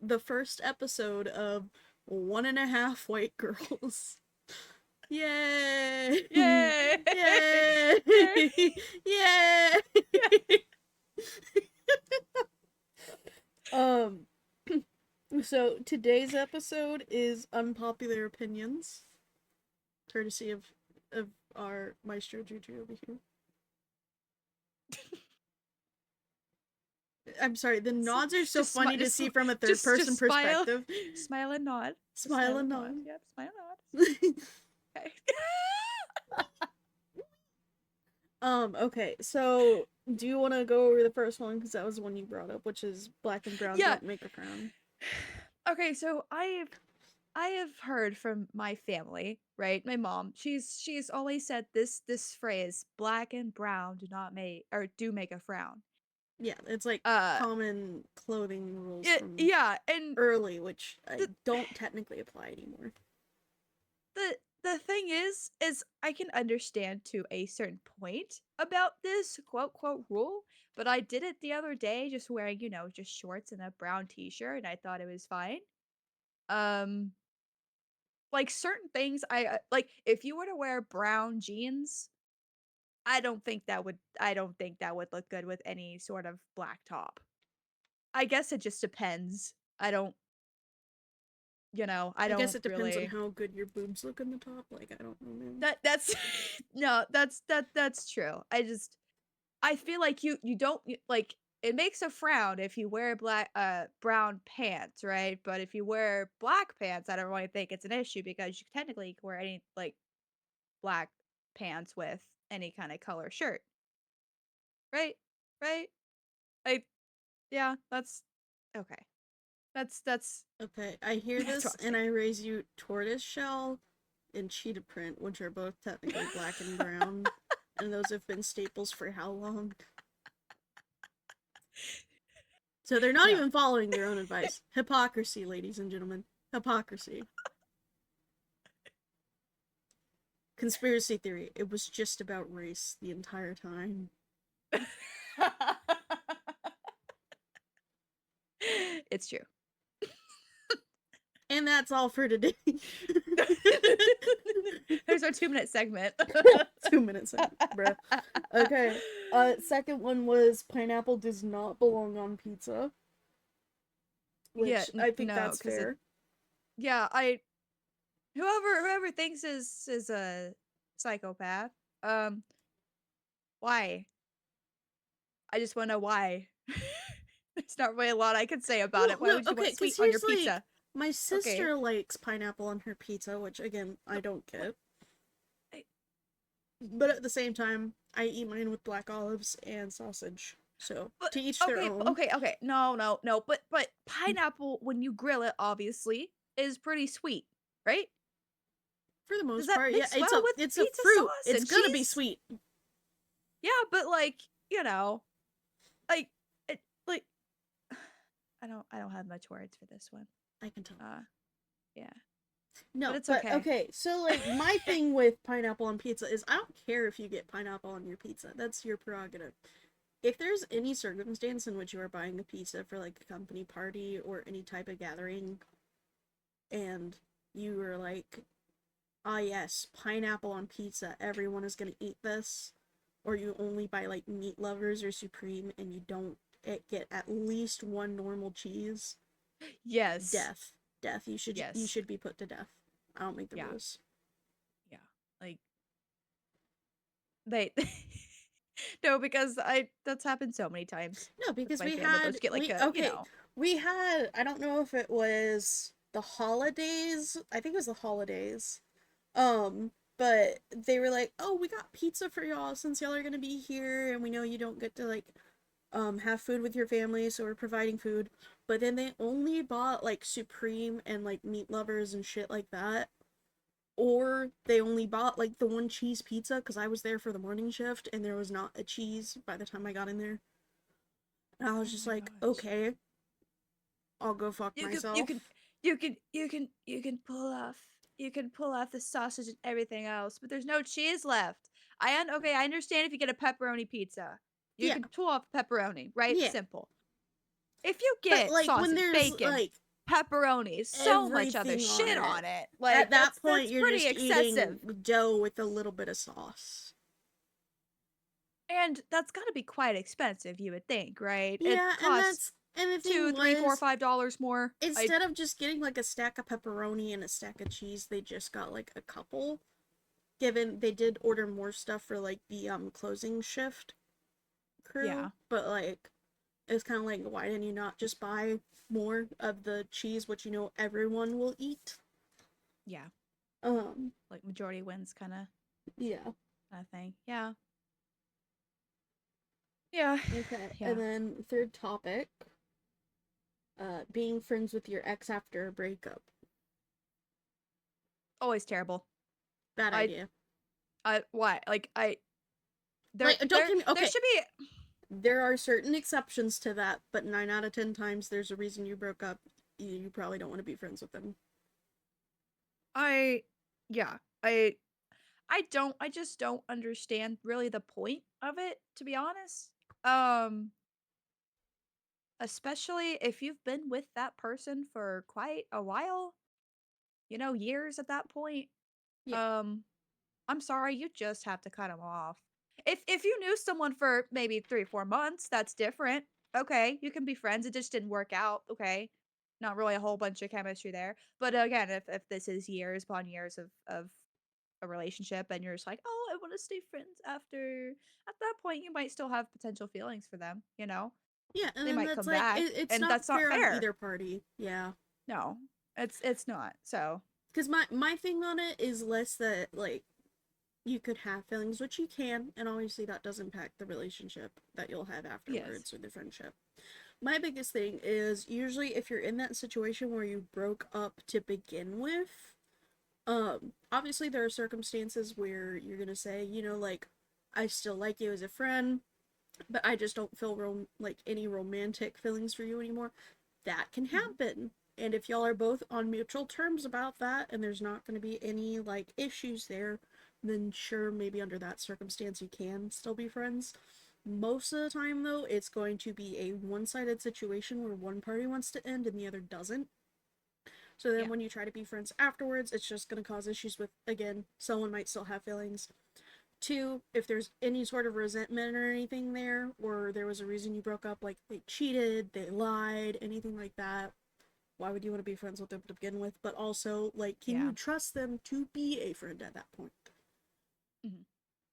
the first episode of One and a Half White Girls. Yay! Yay! Yay! Yay! Yay! um so today's episode is Unpopular Opinions, courtesy of our Maestro Juju over here. I'm sorry, the nods are so funny to see from a third person perspective. Smile and nod. Smile and nod. Yep, smile and nod. Okay. Okay, so do you want to go over the first one, because that was the one you brought up, which is black and brown don't make a frown. Okay, so I have heard from my family, right? My mom, she's always said this phrase, black and brown do make a frown. Yeah, it's like common clothing rules from and early, which don't technically apply anymore. The thing is I can understand to a certain point about this quote rule, but I did it the other day just wearing, just shorts and a brown t-shirt, and I thought it was fine. Like certain things like if you were to wear brown jeans, I don't think that would look good with any sort of black top. I guess it just depends. I don't I guess it depends on how good your boobs look in the top. Like, I don't know, man. That's no, that's true. I feel like you don't like it makes a frown if you wear brown pants, right? But if you wear black pants, I don't really think it's an issue because you technically can wear any like black pants with any kind of color shirt. Right? Right? I yeah, that's okay. That's okay. I hear this and I raise you tortoiseshell and cheetah print, which are both technically black and brown, and those have been staples for how long? So they're not even following their own advice. Hypocrisy, ladies and gentlemen. Hypocrisy. Conspiracy theory. It was just about race the entire time. It's true. And that's all for today. There's our 2-minute segment. 2 minutes, bruh. Okay. Second one was pineapple does not belong on pizza. Which I think that's fair. Whoever thinks is a psychopath. Why? I just want to know why. There's not really a lot I can say about it. Why would you want sweet on your pizza? Like, my sister likes pineapple on her pizza, which again I don't get. But at the same time, I eat mine with black olives and sausage. So to each their own. Okay. No. But pineapple, when you grill it, obviously, is pretty sweet, right? For the most part, yeah. It's a fruit. It's gonna be sweet. Yeah, but like, like I don't have much words for this one. I can tell. Yeah. No, but it's okay. Okay, so like my thing with pineapple on pizza is I don't care if you get pineapple on your pizza. That's your prerogative. If there's any circumstance in which you are buying a pizza for like a company party or any type of gathering, and you are like, ah yes, pineapple on pizza, everyone is gonna eat this, or you only buy like meat lovers or supreme and you don't get at least one normal cheese. Yes. Death. You should be put to death. I don't make the rules. Yeah. Like they no, because that's happened so many times. No, because we had I don't know if it was the holidays. I think it was the holidays. But they were like, "Oh, we got pizza for y'all since y'all are going to be here and we know you don't get to like have food with your family, so we're providing food." But then they only bought like supreme and like meat lovers and shit like that. Or they only bought like the one cheese pizza because I was there for the morning shift and there was not a cheese by the time I got in there. And I was just like, okay, I'll go fuck myself. You can pull off the sausage and everything else, but there's no cheese left. I understand if you get a pepperoni pizza. You can pull off pepperoni, right? Yeah. Simple. if you But get like when sausage, there's bacon, like pepperoni, so much other everything on shit it, on it, at like that point that's you're pretty just excessive. eating dough with a little bit of sauce. And that's got to be quite expensive, you would think, right? It Yeah, costs and the two, thing three, four, was, $5 more. I instead of just getting like a stack of pepperoni and a stack of cheese, they just got like a couple. Given they did order more stuff for like the closing shift crew, yeah, but like it's kind of like, why didn't you not just buy more of the cheese, which you know everyone will eat? yeah, Um, like majority wins yeah. kind of thing. Yeah, yeah, Okay, and yeah. then third topic, being friends with your ex after a breakup. Always terrible. Bad I idea. why? Like I Like, don't get me, there okay, should be. there are certain exceptions to that, but 9 out of 10 times there's a reason you broke up. You probably don't want to be friends with them. I yeah. I just don't understand really the point of it, to be honest. Um Especially if you've been with that person for quite a while, years at that point. Yeah. Um I'm sorry, you just have to cut them off. If you knew someone for maybe 3 4 months, that's different. Okay, you can be friends. It just didn't work out. Okay. Not really a whole bunch of chemistry there. But again, if this is years upon years of a relationship and you're just like, "Oh, I want to stay friends after." At that point, you might still have potential feelings for them. Yeah, and They then might that's come like back, it's and not that's not fair on fair. either party. Yeah. No. It's not. So, Cuz my thing on it is less that like you could have feelings, which you can, and obviously that does impact the relationship that you'll have yes. afterwards or the friendship. My biggest thing is usually if you're in that situation where you broke up to begin with, obviously there are circumstances where you're going to say, like I still like you as a friend, but I just don't feel like any romantic feelings for you anymore. That can Mhm. happen. And if y'all are both on mutual terms about that and there's not going to be any like issues there, then sure, maybe under that circumstance you can still be friends. Most of the time, though, it's going to be a one sided situation where one party wants to end and the other doesn't. So then Yeah. when you try to be friends afterwards, it's just going to cause issues with, again, someone might still have feelings. Two, if there's any sort of resentment or anything there, or there was a reason you broke up, like they cheated, they lied, anything like that, why would you want to be friends with them to begin with? But also, like, can Yeah. you trust them to be a friend at that point? Mhm.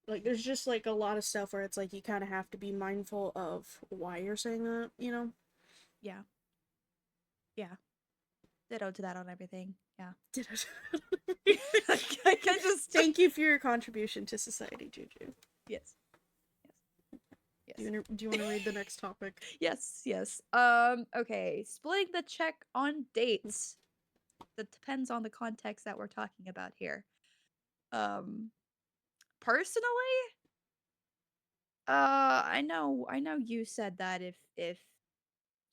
Like, there's just like a lot of stuff where it's like you kind of have to be mindful of why you're saying that. Yeah. Yeah. Ditto to that on everything. Yeah. Did I can just Thank you for your contribution to society, Juju. yes. Do Yes. you want to read the next topic? Yes. Yes. Okay. Splitting the check on dates. That depends on the context that we're talking about here. Um Personally, I know you said that if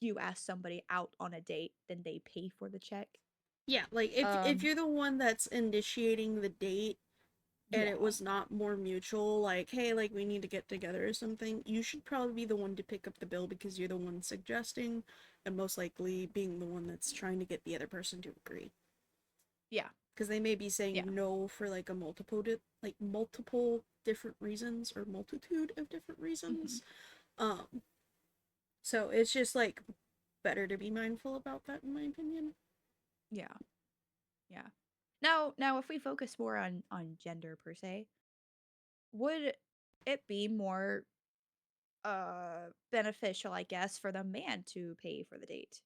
you ask somebody out on a date, then they pay for the check. Yeah, like if Um you're the one that's initiating the date and it yeah. was not more mutual, like, hey, like we need to get together or something, you should probably be the one to pick up the bill because you're the one suggesting and most likely being the one that's trying to get the other person to agree. Yeah. Because they may be Yeah. saying no for like a multiple different reasons or multitude of different Mhm. reasons. Um, so it's just like better to be mindful about that in my opinion. Yeah. Yeah. Now if we focus more on gender per se, would it be more beneficial, I guess, for the man to pay for the date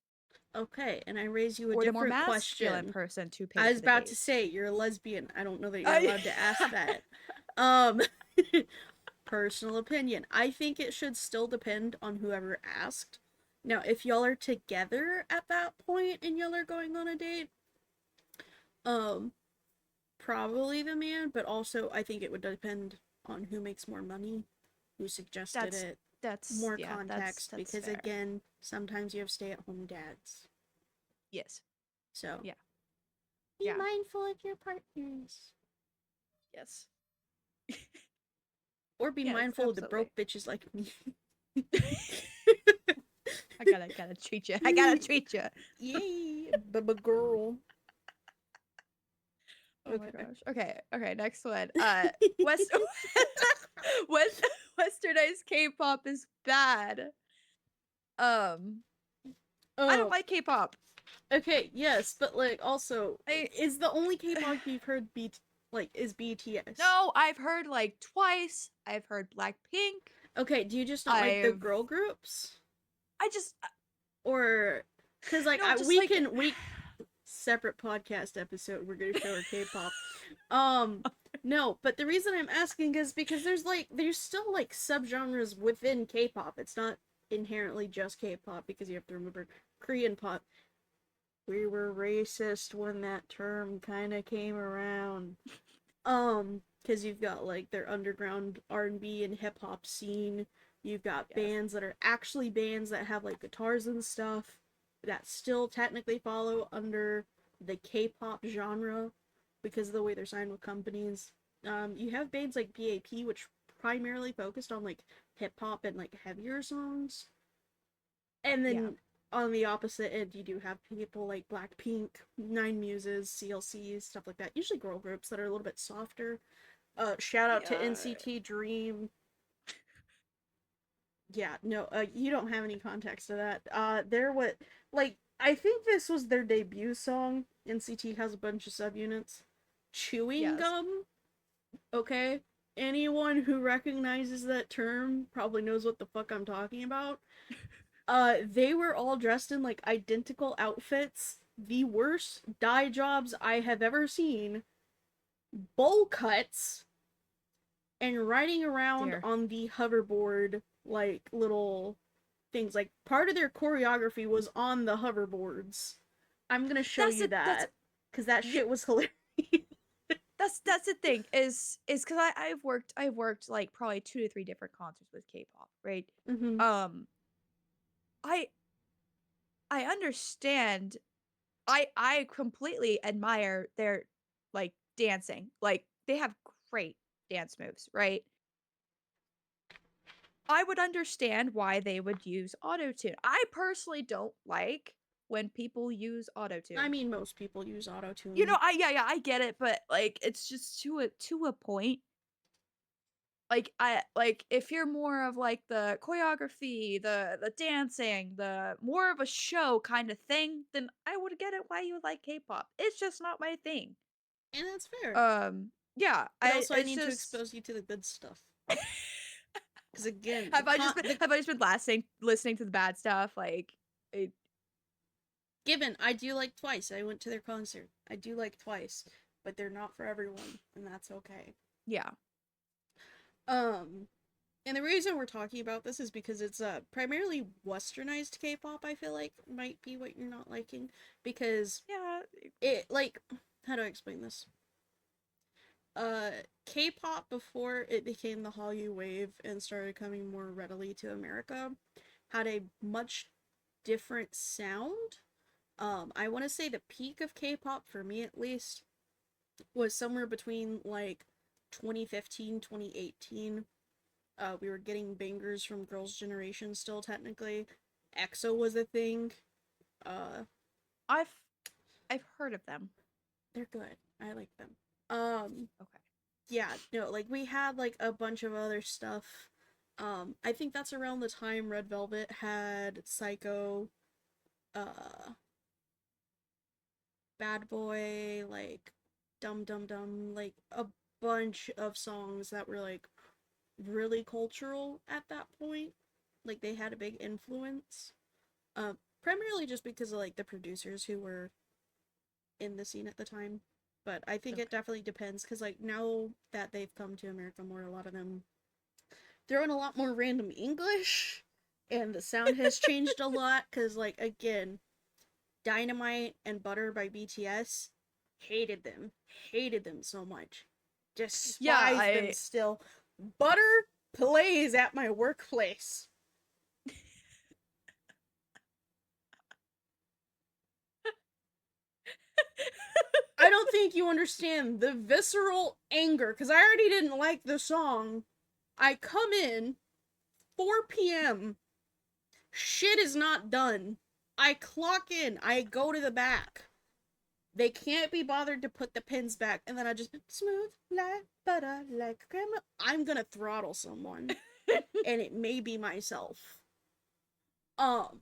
Okay, and I raise you a or the more different masculine question. person to pay I was for the about to date? say you're a lesbian. I don't know that you're I allowed to ask that. Um Personal opinion. I think it should still depend on whoever asked. Now, if y'all are together at that point and y'all are going on a date, um probably the man, but also I think it would depend on who makes more money, who suggested that's it, that's more yeah, that's context that's because fair. again, sometimes you have stay-at-home dads. Yes. So, Yeah. be Yeah. mindful of your partners. Yes. Or be Yes, mindful of the absolutely. broke bitches like me. I gotta treat you. I gotta treat you. Yay, baby girl. Oh my Okay. gosh. Okay. Okay. Next one. West West Westernized K-pop is bad. Um, I don't Oh, like K-pop. okay, yes, but like also, I is the only K-pop you've heard like is BTS? No, I've heard like Twice. I've heard Blackpink. Okay, do you just not like the I've girl groups? I just Or because like no, just we like can we separate podcast episode we're gonna show our K-pop. Um, no, but the reason I'm asking is because there's still like subgenres within K-pop. It's not inherently just K-pop because you have to remember Korean pop. We were racist when that term kind of came around. Because you've got like their underground R&B and hip hop scene. You've got yes. bands that are actually bands that have like guitars and stuff that still technically follow under the K-pop genre because of the way they're signed with companies. You have bands like BAP, which primarily focused on like hip hop and like heavier songs. And Yeah. then on the opposite end, you do have people like Blackpink, Nine Muses, CLC, stuff like that. Usually girl groups that are a little bit softer. Shout out to Yeah. NCT Dream. Yeah, no, you don't have any context to that. They're what, like, I think this was their debut song. NCT has a bunch of subunits. Chewing Yes. gum, okay? Anyone who recognizes that term probably knows what the fuck I'm talking about. They were all dressed in like identical outfits. The worst dye jobs I have ever seen. Bowl cuts and riding around Dear. on the hoverboard like little things. Like part of their choreography was on the hoverboards. I'm gonna show That's you it. That's that because that the shit was hilarious. that's the thing is because I've worked like probably 2 to 3 different concerts with K-pop, right? Mm-hmm. Um, I I understand. I completely admire their like dancing. Like they have great dance moves, right? I would understand why they would use autotune. I personally don't like when people use I autotune. mean, most people use autotune. Yeah, I get it, but like it's just to a point. Like I like if you're more of like the choreography, the dancing, the more of a show kind of thing, then I would get it why you would like K-pop. It's just not my thing. And that's fair. Yeah, But I also, I it's need to just expose you to the good stuff. Because again, the have I just been listening to the bad stuff like it, given I do like Twice. I went to their concert. I do like Twice, but they're not for everyone, and that's okay. yeah. Um, and the reason we're talking about this is because it's primarily westernized K-pop. I feel like might be what you're not liking because Yeah. it like how do I explain this? Uh, K-pop before it became the Hallyu wave and started coming more readily to America had a much different sound. I want to say the peak of K-pop for me at least was somewhere between like 2015, 2018. We were getting bangers from Girls' Generation still technically. EXO was a thing. Uh, I've I've heard of them. they're good. I like them. Um, Okay. yeah, no, like we had like a bunch of other stuff. I think that's around the time Red Velvet had Psycho, uh, Bad Boy, like Dum Dum Dum, like a bunch of songs that were like really cultural at that point. Like they had a big influence. Primarily just because of like the producers who were in the scene at the time. But I think it Okay. definitely depends because like now that they've come to America more, a lot of them throw in a lot more random English, and the sound has changed a lot. Because like again, Dynamite and Butter by BTS, hated them so much, Yeah, despise them I still. Butter plays at my workplace. I don't think you understand the visceral anger because I already didn't like the song. I come in 4 p.m. Shit is not done. I clock in, I go to the back. They can't be bothered to put the pins back, and then I just smooth like butter, like grandma. I'm gonna throttle someone, and it may be myself. Um,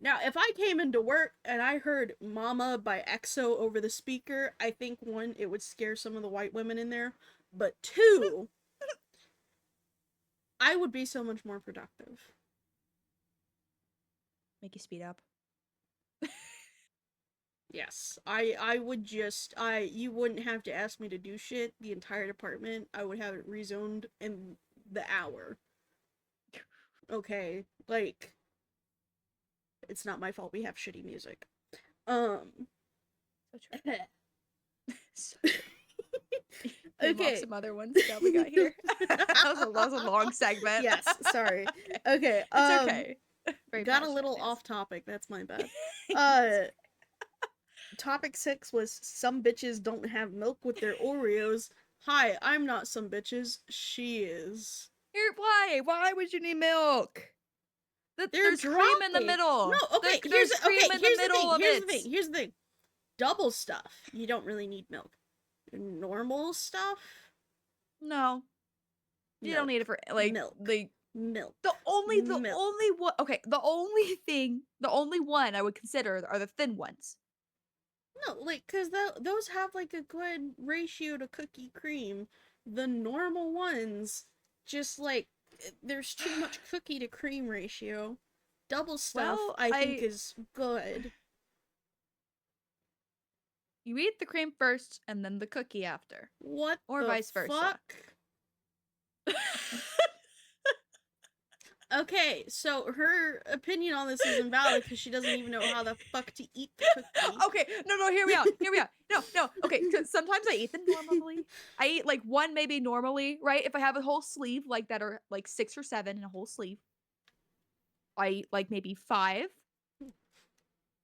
now if I came into work and I heard "Mama" by EXO over the speaker, I think one, it would scare some of the white women in there, but two, I would be so much more productive. Make you speed up. Yes, I would just I you wouldn't have to ask me to do shit. The entire department, I would have it rezoned in the hour. Okay, like it's not my fault we have shitty music. Um So true. So true. Name off okay. some other ones that we got here. That was a long segment. Yes, sorry. Okay, It's okay. Very got a passionate little fans. off topic. That's my bad. It's Uh topic 6 was some bitches don't have milk with their Oreos. Hi, I'm not some bitches. She is. here, why? Why would you need milk? They're There's cream in the dry. No, middle. okay, There's cream in the here's the middle thing. of Here's the it. thing. Here's the thing. Double stuff. You don't really need milk. Normal stuff, No, you don't need it milk. for Milk. Milk. the Milk. only one. Okay, the only one I would consider are the thin ones. No, like, cause those have like a good ratio to cookie cream. The normal ones, just like there's too much cookie to cream ratio. Double stuff, Well, I think, I is good. you eat the cream first and then the cookie after, What or the vice versa. fuck? Okay, so her opinion on this is invalid because she doesn't even know how the fuck to eat the cookie. Okay, no, hear me out. Hear me out. No. Okay, because sometimes I eat them normally. I eat like one maybe normally, right? If I have a whole sleeve like that are like 6 or 7 in a whole sleeve, I eat like maybe 5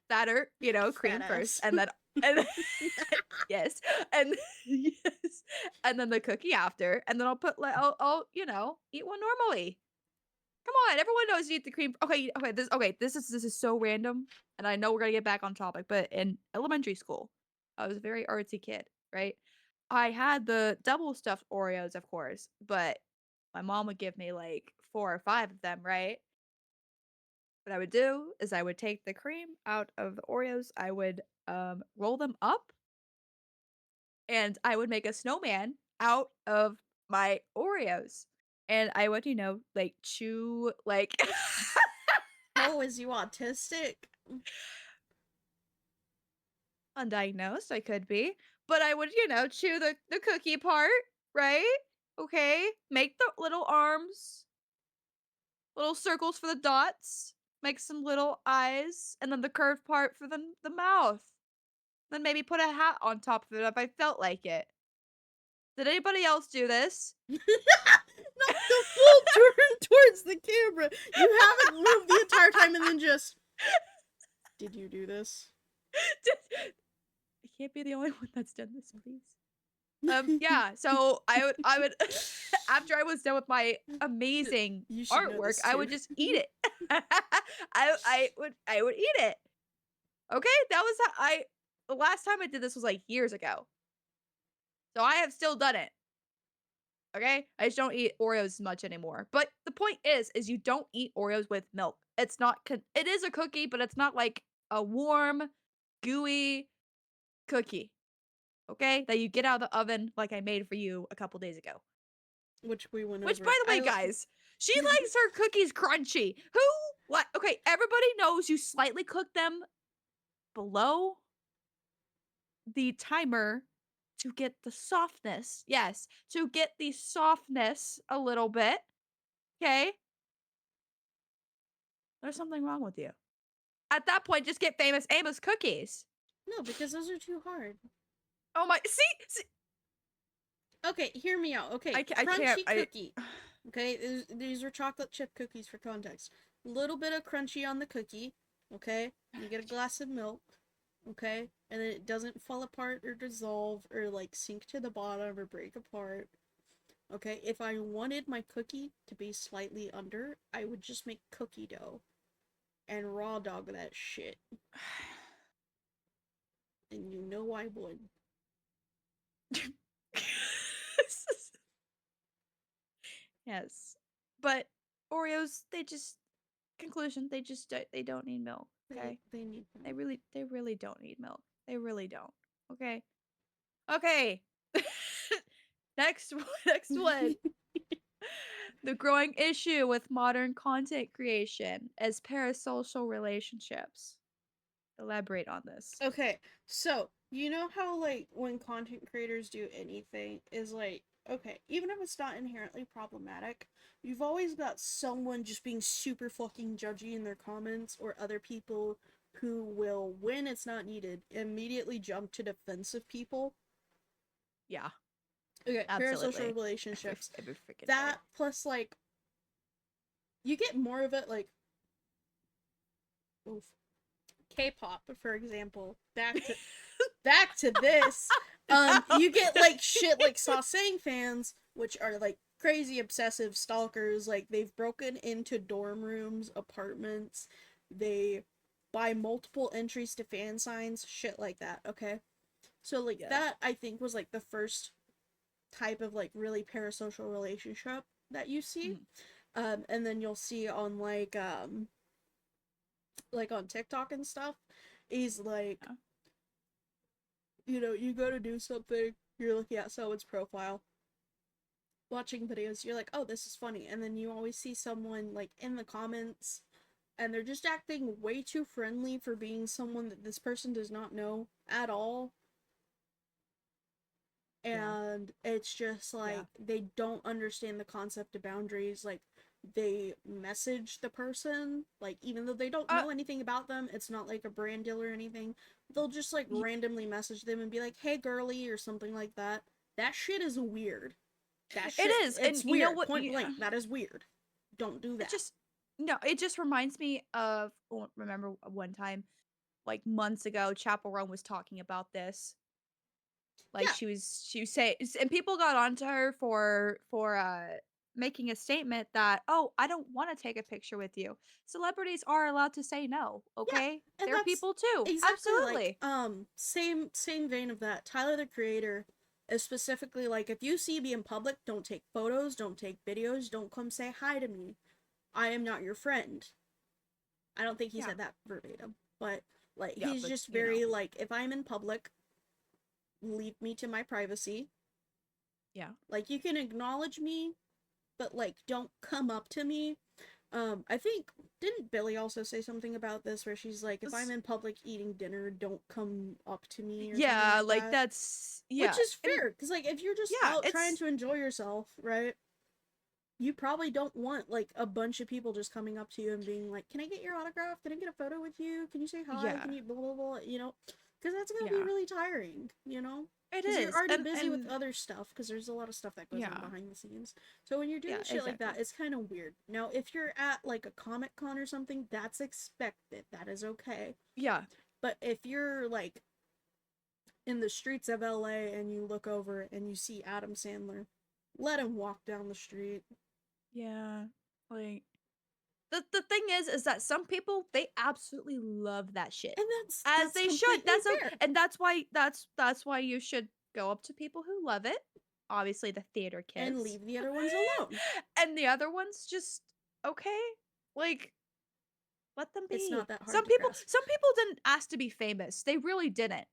that are, Fat cream first, ass. and yes, and yes, and then the cookie after, and then I'll put like I'll eat one normally. Come on, everyone knows you eat the cream. This is so random, and I know we're gonna get back on topic, but in elementary school, I was a very artsy kid, right? I had the double stuffed Oreos, of course, but my mom would give me like 4 or 5 of them, right? What I would do is I would take the cream out of the Oreos, I would roll them up, and I would make a snowman out of my Oreos. And I would, like chew like Oh, is you autistic? undiagnosed, I could be. But I would, chew the cookie part, right? Okay. Make the little arms, little circles for the dots, make some little eyes, and then the curved part for the mouth. Then maybe put a hat on top of it if I felt like it. Did anybody else do this? Not the full turn towards the camera. You haven't moved the entire time and then just. Did you do this? I can't be the only one that's done this, please. Yeah, so I would after I was done with my amazing You should know artwork, this I too. would just eat it. I would eat it. Okay? That was how I the last time I did this was like years ago. So I have still done it. Okay? I just don't eat Oreos as much anymore. But the point is you don't eat Oreos with milk. It's not it is a cookie, but it's not like a warm, gooey cookie. Okay? That you get out of the oven like I made for you a couple days ago. Which we went Which, by over. the way, guys, she likes her cookies crunchy. Who? What? Okay, everybody knows you slightly cook them below the timer to get the softness. Yes, to get the softness a little bit. Okay? There's something wrong with you. At that point, just get famous Amos cookies. No, because those are too hard. Oh my, see? Okay, hear me out. Okay, I can't, crunchy cookie. Okay, these are chocolate chip cookies for context. A little bit of crunchy on the cookie. Okay, you get a glass of milk. Okay, and then it doesn't fall apart or dissolve or like sink to the bottom or break apart. Okay, if I wanted my cookie to be slightly under, I would just make cookie dough and raw dog that shit. And you know I would. Yes. But Oreos, they just conclusion, they just they don't need milk, okay? They need They really don't need milk. They really don't. Okay? Okay. next next one. milk. The growing issue with modern content creation as parasocial relationships. Elaborate on this. Okay, so you know how like when content creators do anything is like okay, even if it's not inherently problematic, you've always got someone just being super fucking judgy in their comments or other people who will when it's not needed immediately jump to defensive people. Yeah, Okay, parasocial absolutely. relationships. Every freaking That day. plus like you get more of it like oof, K-pop for example. Back to this. You get like shit like Sasang fans, which are like crazy obsessive stalkers. Like they've broken into dorm rooms, apartments. They buy multiple entries to fan signs, shit like that. Okay, so like Yeah. that I think was like the first type of like really parasocial relationship that you see. Mhm. And then you'll see on like on TikTok and stuff, is like Yeah. you go to do something, you're looking at someone's profile, watching videos, you're like, oh, this is funny. And then you always see someone like in the comments and they're just acting way too friendly for being someone that this person does not know at all. Yeah. And it's just Yeah. like they don't understand the concept of boundaries. Like they message the person, like even though they don't Uh know anything about them, it's not like a brand deal or anything. They'll just like y- randomly message them and be like, hey girly, or something like that. That shit is weird. That it shit, is. it's And you know weird. what? Point blank, that is weird. Don't do It that. just no, it just reminds me of remember one time like months ago Chapel Roan was talking about this. Like Yeah, she was saying, and people got onto her for making a statement that, "Oh, I don't want to take a picture with you." Celebrities are allowed to say no, yeah, okay? and They're that's people too. exactly like Absolutely. same vein of that. Tyler the Creator is specifically like if you see me in public, don't take photos, don't take videos, don't come say hi to me. I am not your friend. I don't think he Yeah. said that verbatim, but like Yeah, he's but just you know. very like if I'm in public, leave me to my privacy. Yeah. Like you can acknowledge me, but like don't come up to me. I think didn't Billy also say something about this where she's like, if I'm S- in public eating dinner, don't come up to me or something Yeah, like like that. that's Which yeah. is And fair, because like if you're just yeah, out trying it's to enjoy yourself, right? You probably don't want like a bunch of people just coming up to you and being like, "Can I get your autograph? Can I get a photo with you? Can you say hi? Can yeah. you blah blah blah?" Because that's gonna be Yeah. really tiring. It Because you're is. already busy with And other stuff. Because there's a lot of stuff that goes on yeah. behind the scenes. So when you're doing Yeah, shit like that, exactly. it's kind of weird. Now, if you're at like a Comic Con or something, that's expected. That is okay. Yeah. But if you're like in the streets of LA and you look over and you see Adam Sandler, let him walk down the street. Yeah. Like the thing is that some people they absolutely love that shit. And As that's they should. completely fair. And that's why you should go up to people who love it. Obviously the theater And kids. leave the other ones alone. And the other ones just okay. Like let them It's be. not that hard to grasp. Some people didn't ask to be famous. They really didn't.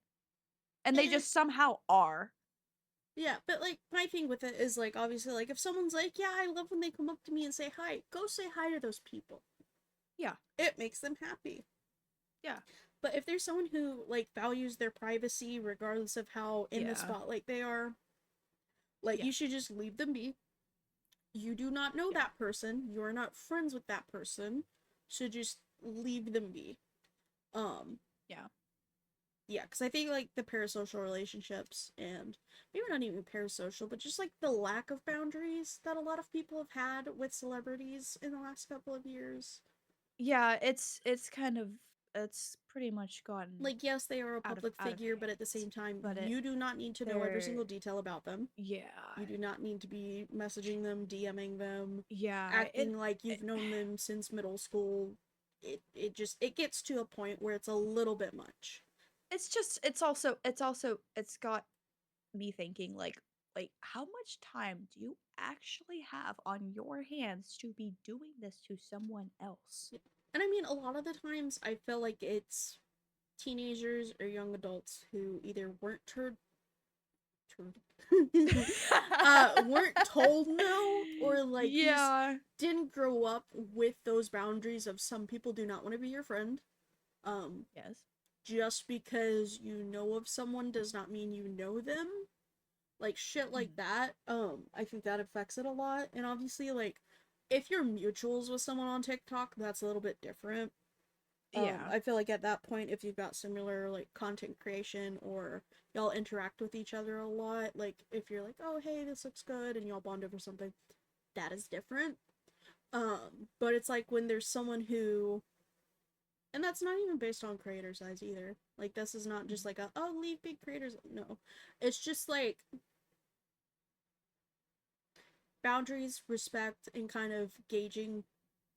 And they And just somehow are. yeah, but like my thing with it is like obviously like if someone's like, "Yeah, I love when they come up to me and say hi." Go say hi to those people. Yeah. It makes them happy. Yeah. But if there's someone who like values their privacy regardless of how in the Yeah. spotlight they are, like Yeah. you should just leave them be. You do not know Yeah. that person. You're not friends with that person. So just leave them be. Um Yeah. yeah, because I think like the parasocial relationships and maybe not even parasocial, but just like the lack of boundaries that a lot of people have had with celebrities in the last couple of years. Yeah, it's kind of it's pretty much gone Like, yes, they are a public out of figure, but at the hands. same time, But you do not need to know every they're single detail about them. yeah. You do not need to be messaging them, DMing them, Yeah, acting like it you've known them since middle school. It gets to a point where it's a little bit much. it's just it's got me thinking like how much time do you actually have on your hands to be doing this to someone else? Yeah. And I mean, a lot of the times I feel like it's teenagers or young adults who either weren't told no, or like just Yeah. didn't grow up with those boundaries of some people do not want to be your friend. Um, Yes. just because you know of someone does not mean you know them. Like shit like Mhm. that. I think that affects it a lot. And obviously, like, if you're mutuals with someone on TikTok, that's a little bit different. Yeah. I feel like at that point, if you've got similar like content creation or y'all interact with each other a lot, like if you're like, oh hey, this looks good, and y'all bond over something, that is different. But it's like when there's someone who, and that's not even based on creator size either. Like this is not just Mhm. like a oh leave big creators. No, it's just like boundaries, respect, and kind of gauging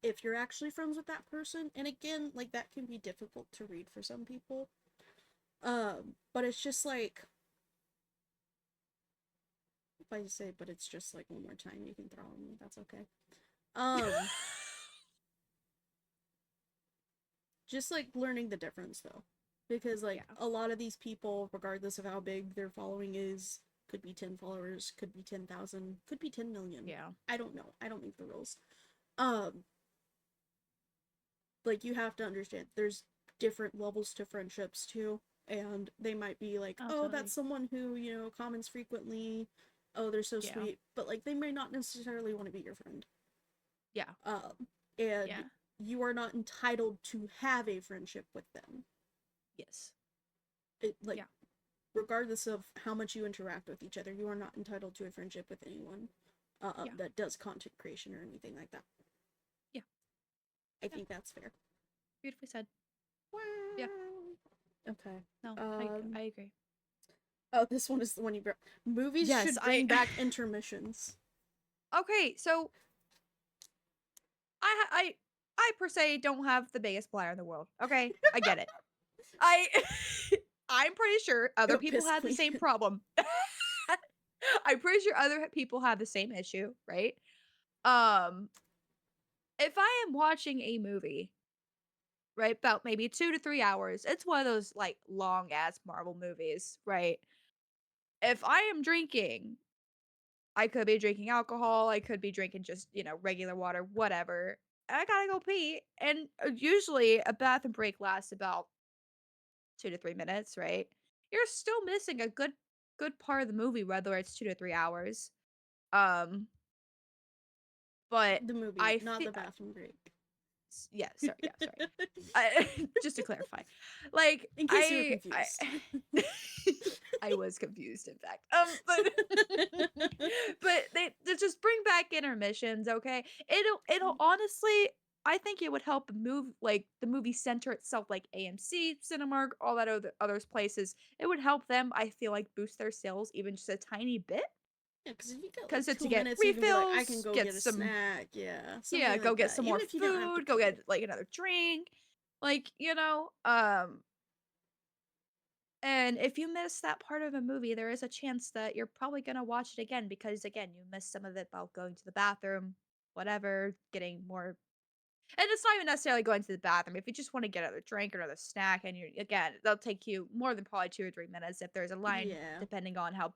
if you're actually friends with that person. And again, like that can be difficult to read for some people. But it's just like if I say, but it's just like one more time, you can throw on me. That's okay. Um, just like learning the difference though, because like Yeah. a lot of these people, regardless of how big their following is, could be 10 followers, could be 10,000, could be 10 million. Yeah. I don't know. I don't make the rules. Um, like you have to understand, there's different levels to friendships too, and they might be like, Oh, oh, that's totally. someone who comments frequently. Oh, they're so Yeah. sweet, but like they may not necessarily want to be your friend. Yeah. And Yeah. you are not entitled to have a friendship with them. Yes. It like Yeah. regardless of how much you interact with each other, you are not entitled to a friendship with anyone Yeah. that does content creation or anything like that. Yeah. I Yeah. think that's fair. Beautifully said. Yeah. Wow. Okay. No, Um. I agree. Oh, this one is the one you brought. Movies Yes, should I bring back intermissions. okay, so I per se don't have the biggest bladder in the world. Okay, I get it. I I'm pretty sure other Go people piss have the queen. same problem. I'm pretty sure other people have the same issue, right? Um, if I am watching a movie, right, about maybe 2 to 3 hours, it's one of those like long ass Marvel movies, right? If I am drinking, I could be drinking alcohol, I could be drinking just, regular water, whatever. I gotta go pee. And usually a bathroom break lasts about 2 to 3 minutes, right? You're still missing a good part of the movie, whether it's 2 to 3 hours. Um, but The movie, I not feel the bathroom break. yeah, sorry, yeah, sorry. I just to clarify. Like In case you were confused. I was confused in fact. But but they just bring back intermissions, okay? It'll honestly I think it would help move like the movie center itself like AMC, Cinemark, all that others places. It would help them I feel like boost their sales even just a tiny bit Yeah, because if you get cuz like to two get minutes, you can be like, I can refills, go get get a some snack. Yeah, yeah, something go like get that. some Even more if you don't have to food, go pee. get like another drink. Like, and if you miss that part of a movie, there is a chance that you're probably going to watch it again because, again, you missed some of it about going to the bathroom, whatever, getting more. And it's not even necessarily going to the bathroom. If you just want to get another drink or another snack, and again, they'll take you more than probably 2 or 3 minutes if there's a line, Yeah. depending on how,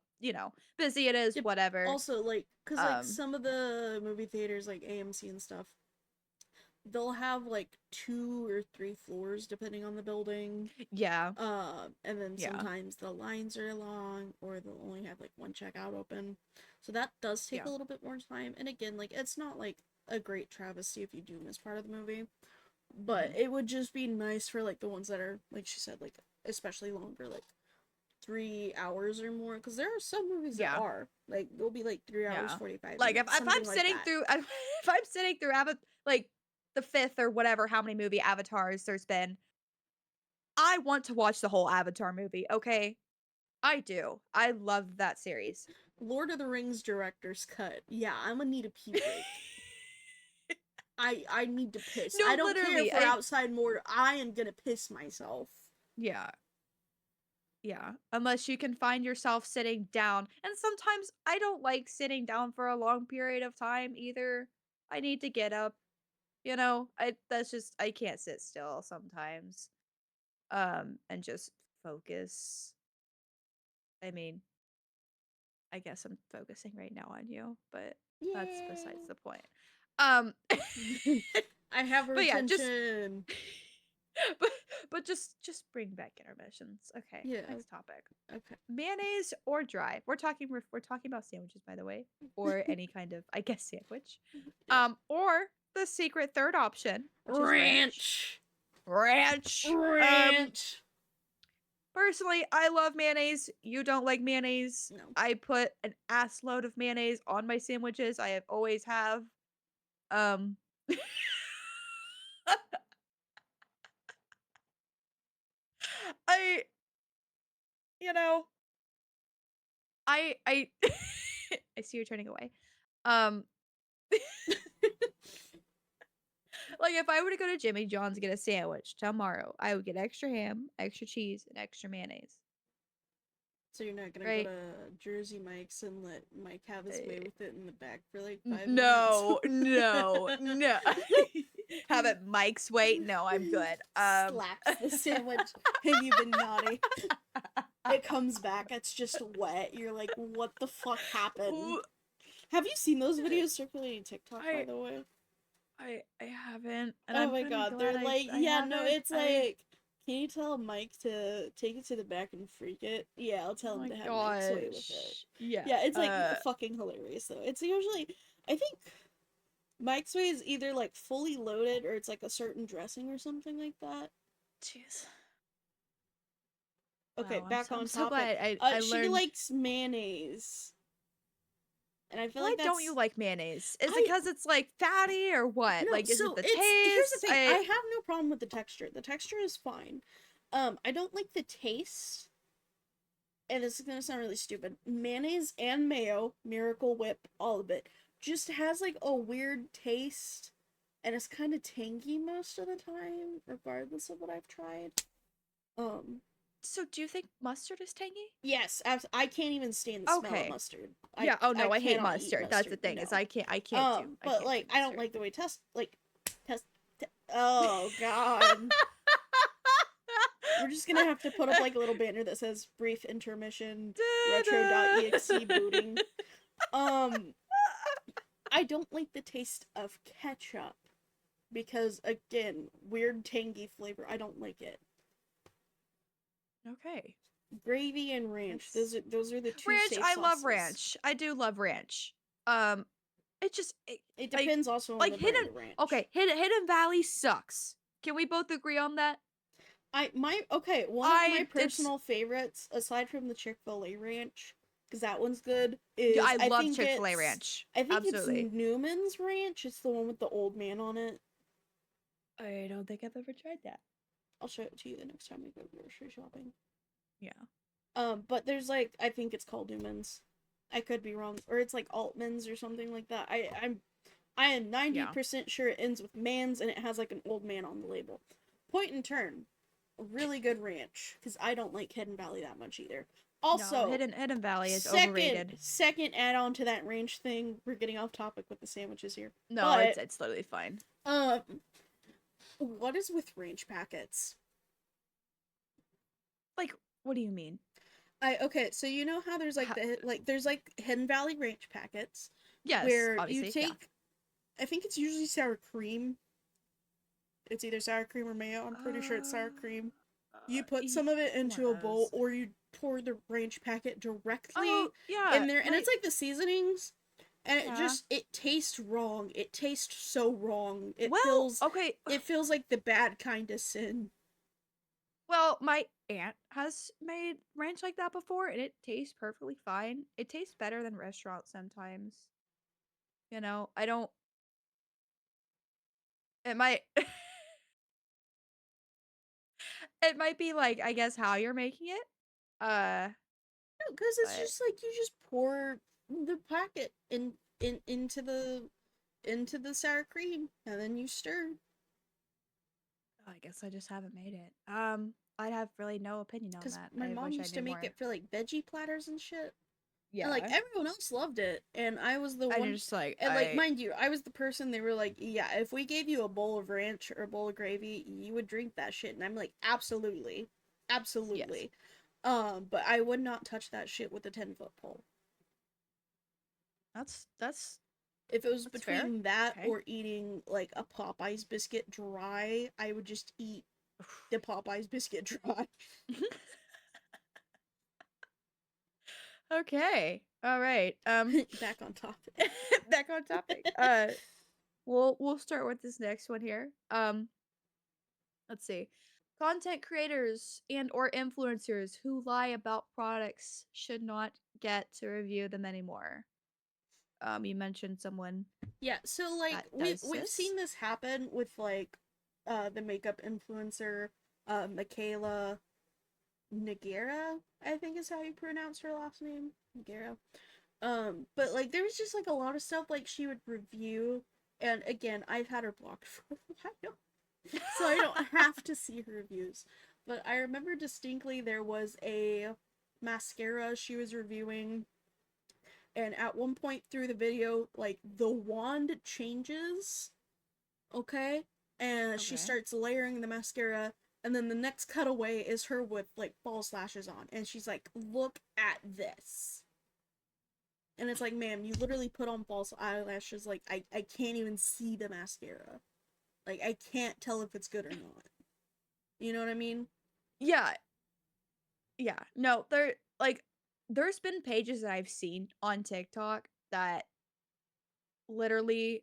busy it is, Yep. whatever. Also, like, because like Um, some of the movie theaters, like AMC and stuff, they'll have like 2 or 3 floors depending on the building. yeah, And then yeah, sometimes the lines are long, or they'll only have like one checkout open. So that does take yeah. a little bit more time. And again, like, it's not like a great travesty if you do miss part of the movie. But Hmm. it would just be nice for like the ones that are, like she said, like, especially longer, like 3 hours or more. Because there are some movies that Yeah. are. Like, they'll be like 3 hours, Yeah. 45 Like, minutes, if I'm something like sitting that. through if I'm sitting through like, the 5th or whatever how many movie avatars there's been, I want to watch the whole Avatar movie, okay? I do. I love that series. Lord of the Rings director's cut. Yeah, I'm gonna need a pee break. I need to piss. I No, don't care if literally, we're outside more. I am gonna piss myself. yeah. Yeah, unless you can find yourself sitting down. And sometimes I don't like sitting down for a long period of time either. I need to get up, I that's just I can't sit still sometimes. And just focus. I mean, I guess I'm focusing right now on you, but that's besides Yay! the point. Um I have a but yeah, just retention. but just bring back intermissions. Okay, Yeah. next topic. Okay. Mayonnaise or dry? We're talking about sandwiches, by the way, or any kind of, I guess, sandwich. Yeah. Or the secret third option, which is ranch. Ranch. Ranch. Ranch. Personally, I love mayonnaise. You don't like mayonnaise. No. I put an ass load of mayonnaise on my sandwiches. I have always have. Um, I, you know, I I see you're turning away. Um, like if I were to go to Jimmy John's and get a sandwich tomorrow, I would get extra ham, extra cheese, and extra mayonnaise. So you're not gonna go Right? to Jersey Mike's and let Mike have his way with it in the back for like 5 minutes? No, no, no. Have it Mike's way? No, I'm good. Slaps the sandwich and you've been naughty. It comes back, it's just wet. You're like, what the fuck happened? Ooh, Have you seen those videos circulating TikTok, by I the way? I haven't, and Oh I'm my kind of god, glad they're like, I yeah, no, haven't. it's like, can you tell Mike to take it to the back and freak it? Yeah, I'll Oh tell him my to have Mike's way with it. gosh. Yeah. Yeah, it's like fucking hilarious though. It's usually, I think Mike's way is either like fully loaded or it's like a certain dressing or something like that. Jeez. Okay, Wow, back I'm on so topic. glad I She learned. likes mayonnaise, and I feel Why like don't you that's like mayonnaise? Is it I because it's like fatty or what? no. Like, is it So the it's here's the taste? thing. I have no problem with the texture. The texture is fine. I don't like the taste, and this is gonna sound really stupid. Mayonnaise and mayo, Miracle Whip, all of it, just has like a weird taste, and it's kind of tangy most of the time, regardless of what I've tried. Um, So, do you think mustard is tangy? yes, I can't even stand the smell of Okay. mustard. Yeah. Oh I no, I hate cannot eat mustard. That's the mustard. thing is No. I can't do But like I don't mustard. like the way test. Oh god. We're just gonna have to put up like a little banner that says brief intermission retro.exe booting. Um, I don't like the taste of ketchup because again, weird tangy flavor. I don't like it. Okay. Gravy and ranch. That's Those are the two ranch. safe I love sauces. ranch. I do love ranch. Um, it just It like depends also on the brand hidden. of ranch. Okay, Hidden Valley sucks. Can we both agree on that? One of my I it's personal favorites aside from the Chick-fil-A ranch because that one's good Yeah, is I love Chick-fil-A ranch. I think it's Absolutely. Newman's ranch. It's the one with the old man on it. I don't think I've ever tried that. I'll show it to you the next time we go grocery shopping. Yeah. But there's like I think it's called Newman's. I could be wrong, or it's like Altman's or something like that. I am Yeah. 90% sure it ends with man's and it has like an old man on the label. Point and turn, really good ranch because I don't like Hidden Valley that much either. No, Also, Hidden Valley is second overrated. second add on to that range thing. We're getting off topic with the sandwiches here, No, but it's literally fine. um, what is with range packets? Like, what do you mean? Okay, so you know how there's like How, there's like Hidden Valley range packets yes, where you obviously, yeah. take I think it's usually sour cream. It's either sour cream or mayo. I'm pretty sure it's sour cream. You put some of it into a bowl Yes. or you pour the ranch packet directly Oh, yeah, in there and my it's like the seasonings and yeah. it tastes wrong. It tastes so wrong. Well, okay. It feels like the bad kind of sin. Well, my aunt has made ranch like that before, and it tastes perfectly fine. It tastes better than restaurants sometimes. I don't. It might. It might be, like, I guess, how you're making it, uh, No, because it's but just like you just pour the packet into the sour cream and then you stir. I guess I just haven't made it. I'd have really no opinion on Because that. my I mom wish I used to knew make more. it for like veggie platters and shit. And like Yeah. everyone else loved it, and I was the And you're one. just like, And like, mind you, I was the person they were like, yeah, if we gave you a bowl of ranch or a bowl of gravy, you would drink that shit. And I'm like, absolutely, yes. absolutely. But I would not touch that shit with a 10-foot pole. That's that's If it was that's fair. between that Okay. or eating like a Popeyes biscuit dry, I would just eat the Popeyes biscuit dry. Okay. All right. Back on topic. Back on topic. We'll start with this next one here. Let's see. Content creators and or influencers who lie about products should not get to review them anymore. You mentioned someone Yeah, so like that does we've this. seen this happen with like the makeup influencer Michaela Nagera, I think is how you pronounce her last name. Nagera. But like there was just like a lot of stuff like she would review, and again, I've had her blocked for a while. So I don't have to see her reviews. But I remember distinctly there was a mascara she was reviewing, and at one point through the video, like the wand changes, okay? And she Okay. starts layering the mascara, and then the next cutaway is her with like false lashes on, and she's like, "Look at this." And it's like, ma'am, you literally put on false eyelashes. Like, I can't even see the mascara. Like, I can't tell if it's good or not. You know what I mean? Yeah, yeah. No, there's been pages that I've seen on TikTok that literally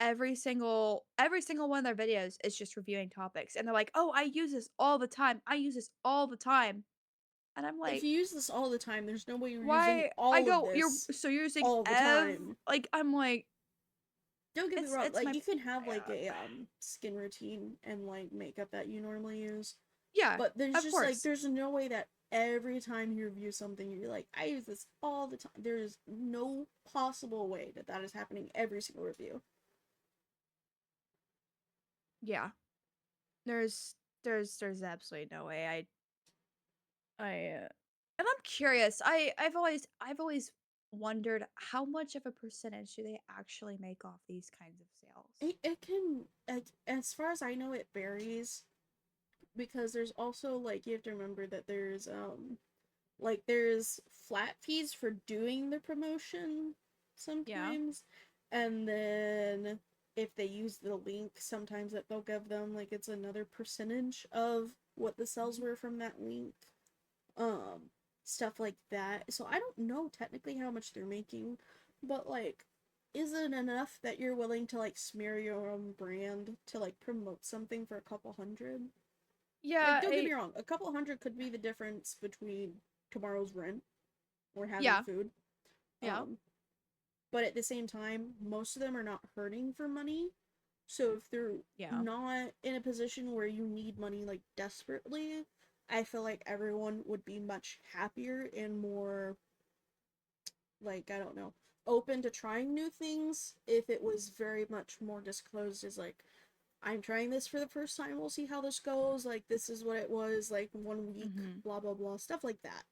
every single one of their videos is just reviewing topics and they're like, "Oh, I use this all the time. I use this all the time." And I'm If like, you use this all the time, there's no way you're using "Why?" I all of go, "You're this so you're using all the time. like I'm like, Don't get me wrong, it's like my you can have like uh, a skin routine and like makeup that you normally use, yeah, but there's of just like course. there's no way that every time you review something you're like, I use this all the time. There's no possible way that that is happening every single review. Yeah. There's absolutely no way. And I'm curious. I've always wondered how much of a percentage do they actually make off these kinds of sales? It can, like, as far as I know, it varies because there's also like you have to remember that there's like there's flat fees for doing the promotion Yeah. sometimes, and then if they use the link sometimes that they'll give them like it's another percentage of what the sales Mhm. were from that link, um stuff like that. So I don't know technically how much they're making, but like is it enough that you're willing to like smear your own brand to like promote something for a couple hundred? Like, Yeah, don't get me wrong, a couple hundred could be the difference between tomorrow's rent or having yeah, food. yeah, Um, but at the same time, most of them are not hurting for money. So if they're yeah. not in a position where you need money like desperately, I feel like everyone would be much happier and more like, I don't know, open to trying new things if it was very much more disclosed as like, I'm trying this for the first time. We'll see how this goes. Like, this is what it was like 1 week, Mhm. blah blah blah, stuff like that.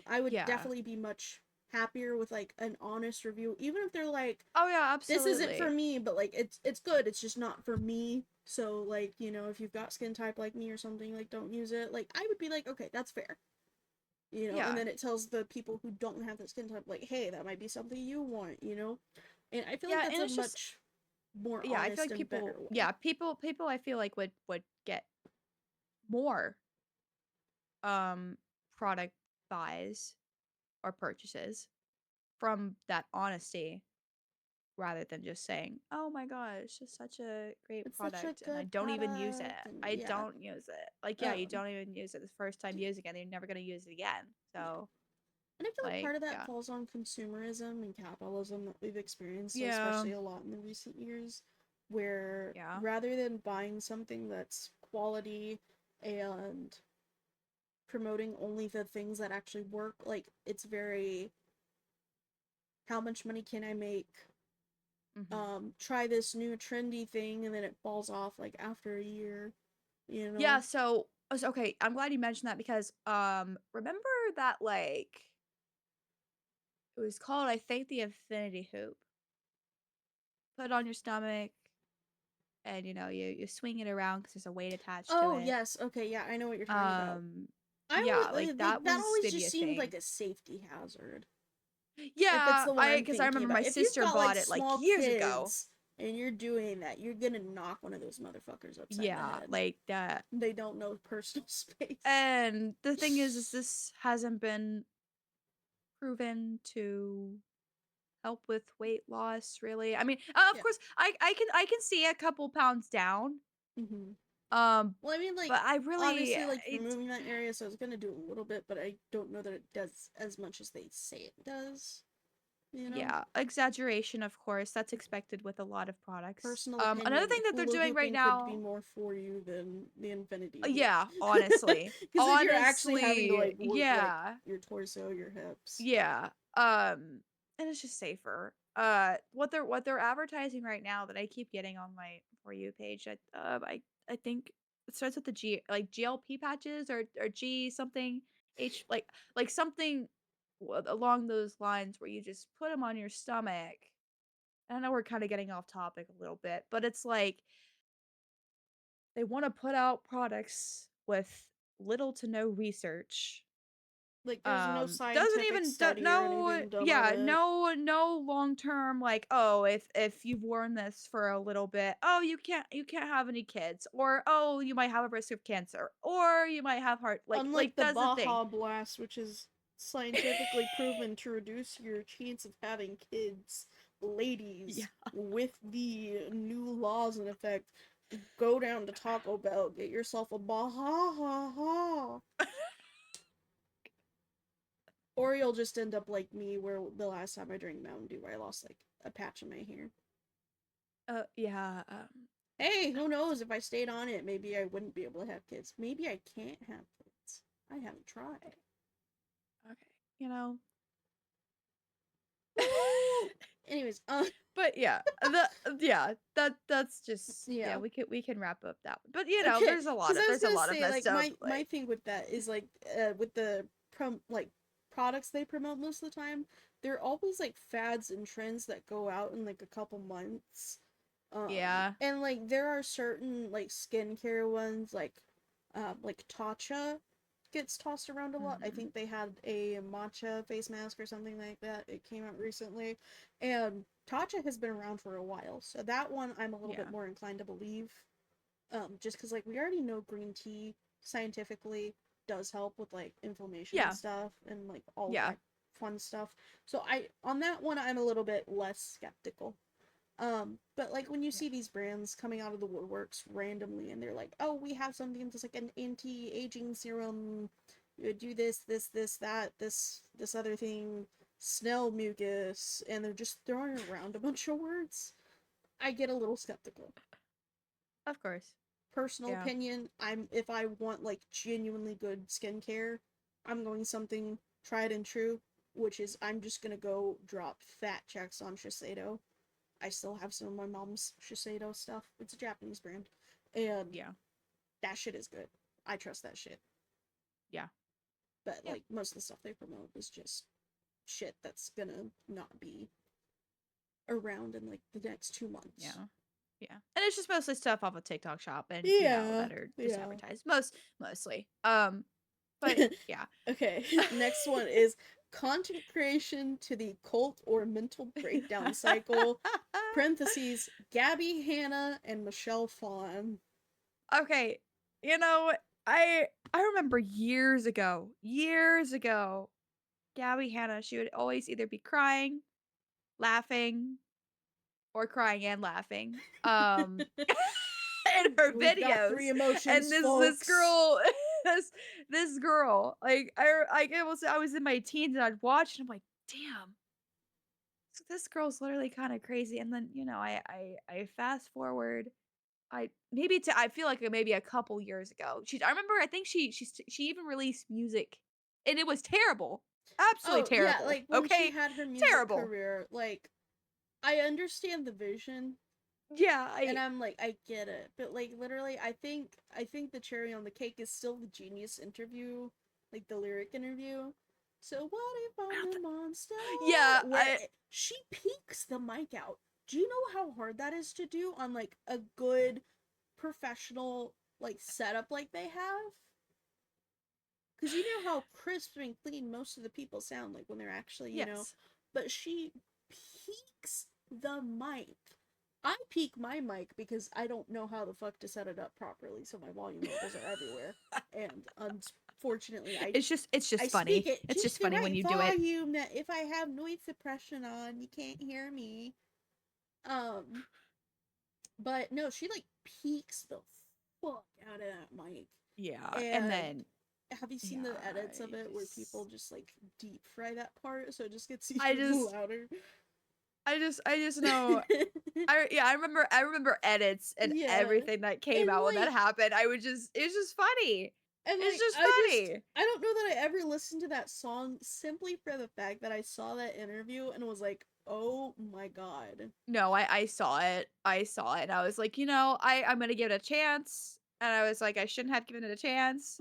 I would Yeah. definitely be much happier with like an honest review, even if they're like, Oh yeah, "This isn't for absolutely. me," but like it's good. It's just not for me. So like if you've got skin type like me or something, like don't use it. Like I would be like, okay, that's fair. And Yeah. then it tells the people who don't have that skin type, like, hey, that might be something you want. And I feel like Yeah, that's and a it's just much more yeah, I feel honest like and better people way. yeah, people I feel like would get more um product buys or purchases from that honesty rather than just saying, "Oh my god, it's just such a great It's such a product and I good don't even use it. product, and I yeah. don't use it." Like, yeah, you Um, don't even use it the first time using it, and you're never gonna use it again. yeah. So, And I feel like like, part of that yeah. falls on consumerism and capitalism that we've experienced, Yeah. especially a lot in the recent years, where Yeah. rather than buying something that's quality and promoting only the things that actually work. Like, it's very, how much money can I make? Mhm. Try this new trendy thing, and then it falls off like after a year, you Yeah, know? so okay, I'm glad you mentioned that because, remember that, like it was called, I think, the infinity hoop? Put it on your stomach and, you swing it around because there's a weight attached to Oh, it. yes. Okay, yeah, I know what you're talking about. Um, I yeah, always like, like that that was always maybe just a seemed like thing. a safety hazard. If it's Yeah, the one I I'm because I thinking remember about. my If you've sister got like bought it, like, small years ago. kids and you're doing that, you're gonna knock one of those motherfuckers upside the Yeah, head. like, that. They don't know personal space. And the thing is this hasn't been proven to help with weight loss, really. I mean, of Yeah. course, I can see a couple pounds down, hmm um, Well, I mean, like, but I really obviously, like, it removing that area, so it's gonna do a little bit, but I don't know that it does as much as they say it does, you know? yeah, exaggeration, of course, that's expected with a lot of products. Personal Another opinion, thing that they're hula doing right hooping could be now, more for you than the infinity hoop. yeah, honestly. Because then you're actually having to, Honestly, like, work, like, yeah. your torso, your hips. Yeah. And it's just safer. What they're advertising right now that I keep getting on my For You page, I think it starts with the G, like GLP patches or G something like something along those lines where you just put them on your stomach. I know we're kind of getting off topic a little bit, but it's like they want to put out products with little to no research. Like, there's no Doesn't scientific even study or no anything done on yeah, it. no long term, like, oh, if you've worn this for a little bit, oh, you can't have any kids, or oh, you might have a risk of cancer, or you might have heart, like Unlike the that's the thing. Baja Blast, which is scientifically proven to reduce your chance of having kids, Yeah. ladies, with the new laws in effect, go down to Taco Bell, get yourself a Baja ha ha. Or you'll just end up like me, where the last time I drank Mountain Dew, I lost like a patch of my hair. Yeah, Hey, who knows? If I stayed on it, maybe I wouldn't be able to have kids. Maybe I can't have kids. I haven't tried. okay, you know. Woo! Anyways, But yeah, that's just yeah, yeah. we can wrap up that one. But Okay, because I was there's a gonna lot of say, like, messed up my like thing with that is like, with the like products they promote most of the time, they're always like fads and trends that go out in like a couple months. yeah. And like there are certain like skincare ones like Tatcha gets tossed around a lot. I Mhm. think they had a matcha face mask or something like that. It came out recently, and Tatcha has been around for a while, so that one I'm a little bit Yeah. more inclined to believe. Just because like we already know green tea scientifically does help with like inflammation and Yeah. stuff and like all of Yeah. that fun stuff. So I on that one I'm a little bit less skeptical. But like when you Yeah. see these brands coming out of the woodworks randomly and they're like, oh, we have something that's like an anti-aging serum, do this other thing, Snell mucus, and they're just throwing around a bunch of words, I get a little skeptical. Of course. Personal Yeah. opinion, I'm if I want like genuinely good skincare, I'm going something tried and true, which is I'm just gonna go drop fat checks on Shiseido. I still have some of my mom's Shiseido stuff. It's a Japanese brand. And Yeah. that shit is good. I trust that shit. Yeah. But Yeah. like most of the stuff they promote is just shit that's gonna not be around in like the next 2 months. Yeah. Yeah. And it's just mostly stuff off of TikTok shop and Yeah, that are just yeah. advertised. Mostly. But yeah. Okay, next one is content creation to the cult or mental breakdown cycle. Parentheses, Gabby Hanna and Michelle Phan. Okay. You know, I remember years ago, Gabby Hanna, she would always either be crying, laughing, or crying and laughing. In her We've got videos. three And emotions, this folks. girl this girl, like I was in my teens and I'd watch and I'm like, damn, so this girl's literally kind of crazy. And then, I fast forward I feel like maybe a couple years ago. I remember I think she even released music and it was terrible. Absolutely Oh, yeah, terrible. like when she Okay? had her music Terrible. career, like I understand the vision Yeah, and I I'm like I get it, but like literally I think the cherry on the cake is still the Genius interview, like the lyric interview. So what if I'm the monster? yeah, Where she peeks the mic out. Do you know how hard that is to do on like a good professional like setup like they have? Because you know how crisp and clean most of the people sound like when they're actually, yes. but she peaks the mic. I peak my mic because I don't know how the fuck to set it up properly, so my volume levels are everywhere. And unfortunately, I It's speak funny. it It's just just the funny when right you do it. volume that if I have noise suppression on, you can't hear me. Um, but no, she like peaks the fuck out of that mic. Yeah, and And then have you seen yeah, the edits of I it where people just just like deep fry that part so it just gets I even just louder? I just know I remember edits and Yeah. everything that came And out when that like happened. It's just funny. and It's like just I funny. I don't know that I ever listened to that song simply for the fact that I saw that interview and was like, "Oh my god." No, I saw it. I saw it and I was like, I'm gonna give it a chance. And I was like, I shouldn't have given it a chance.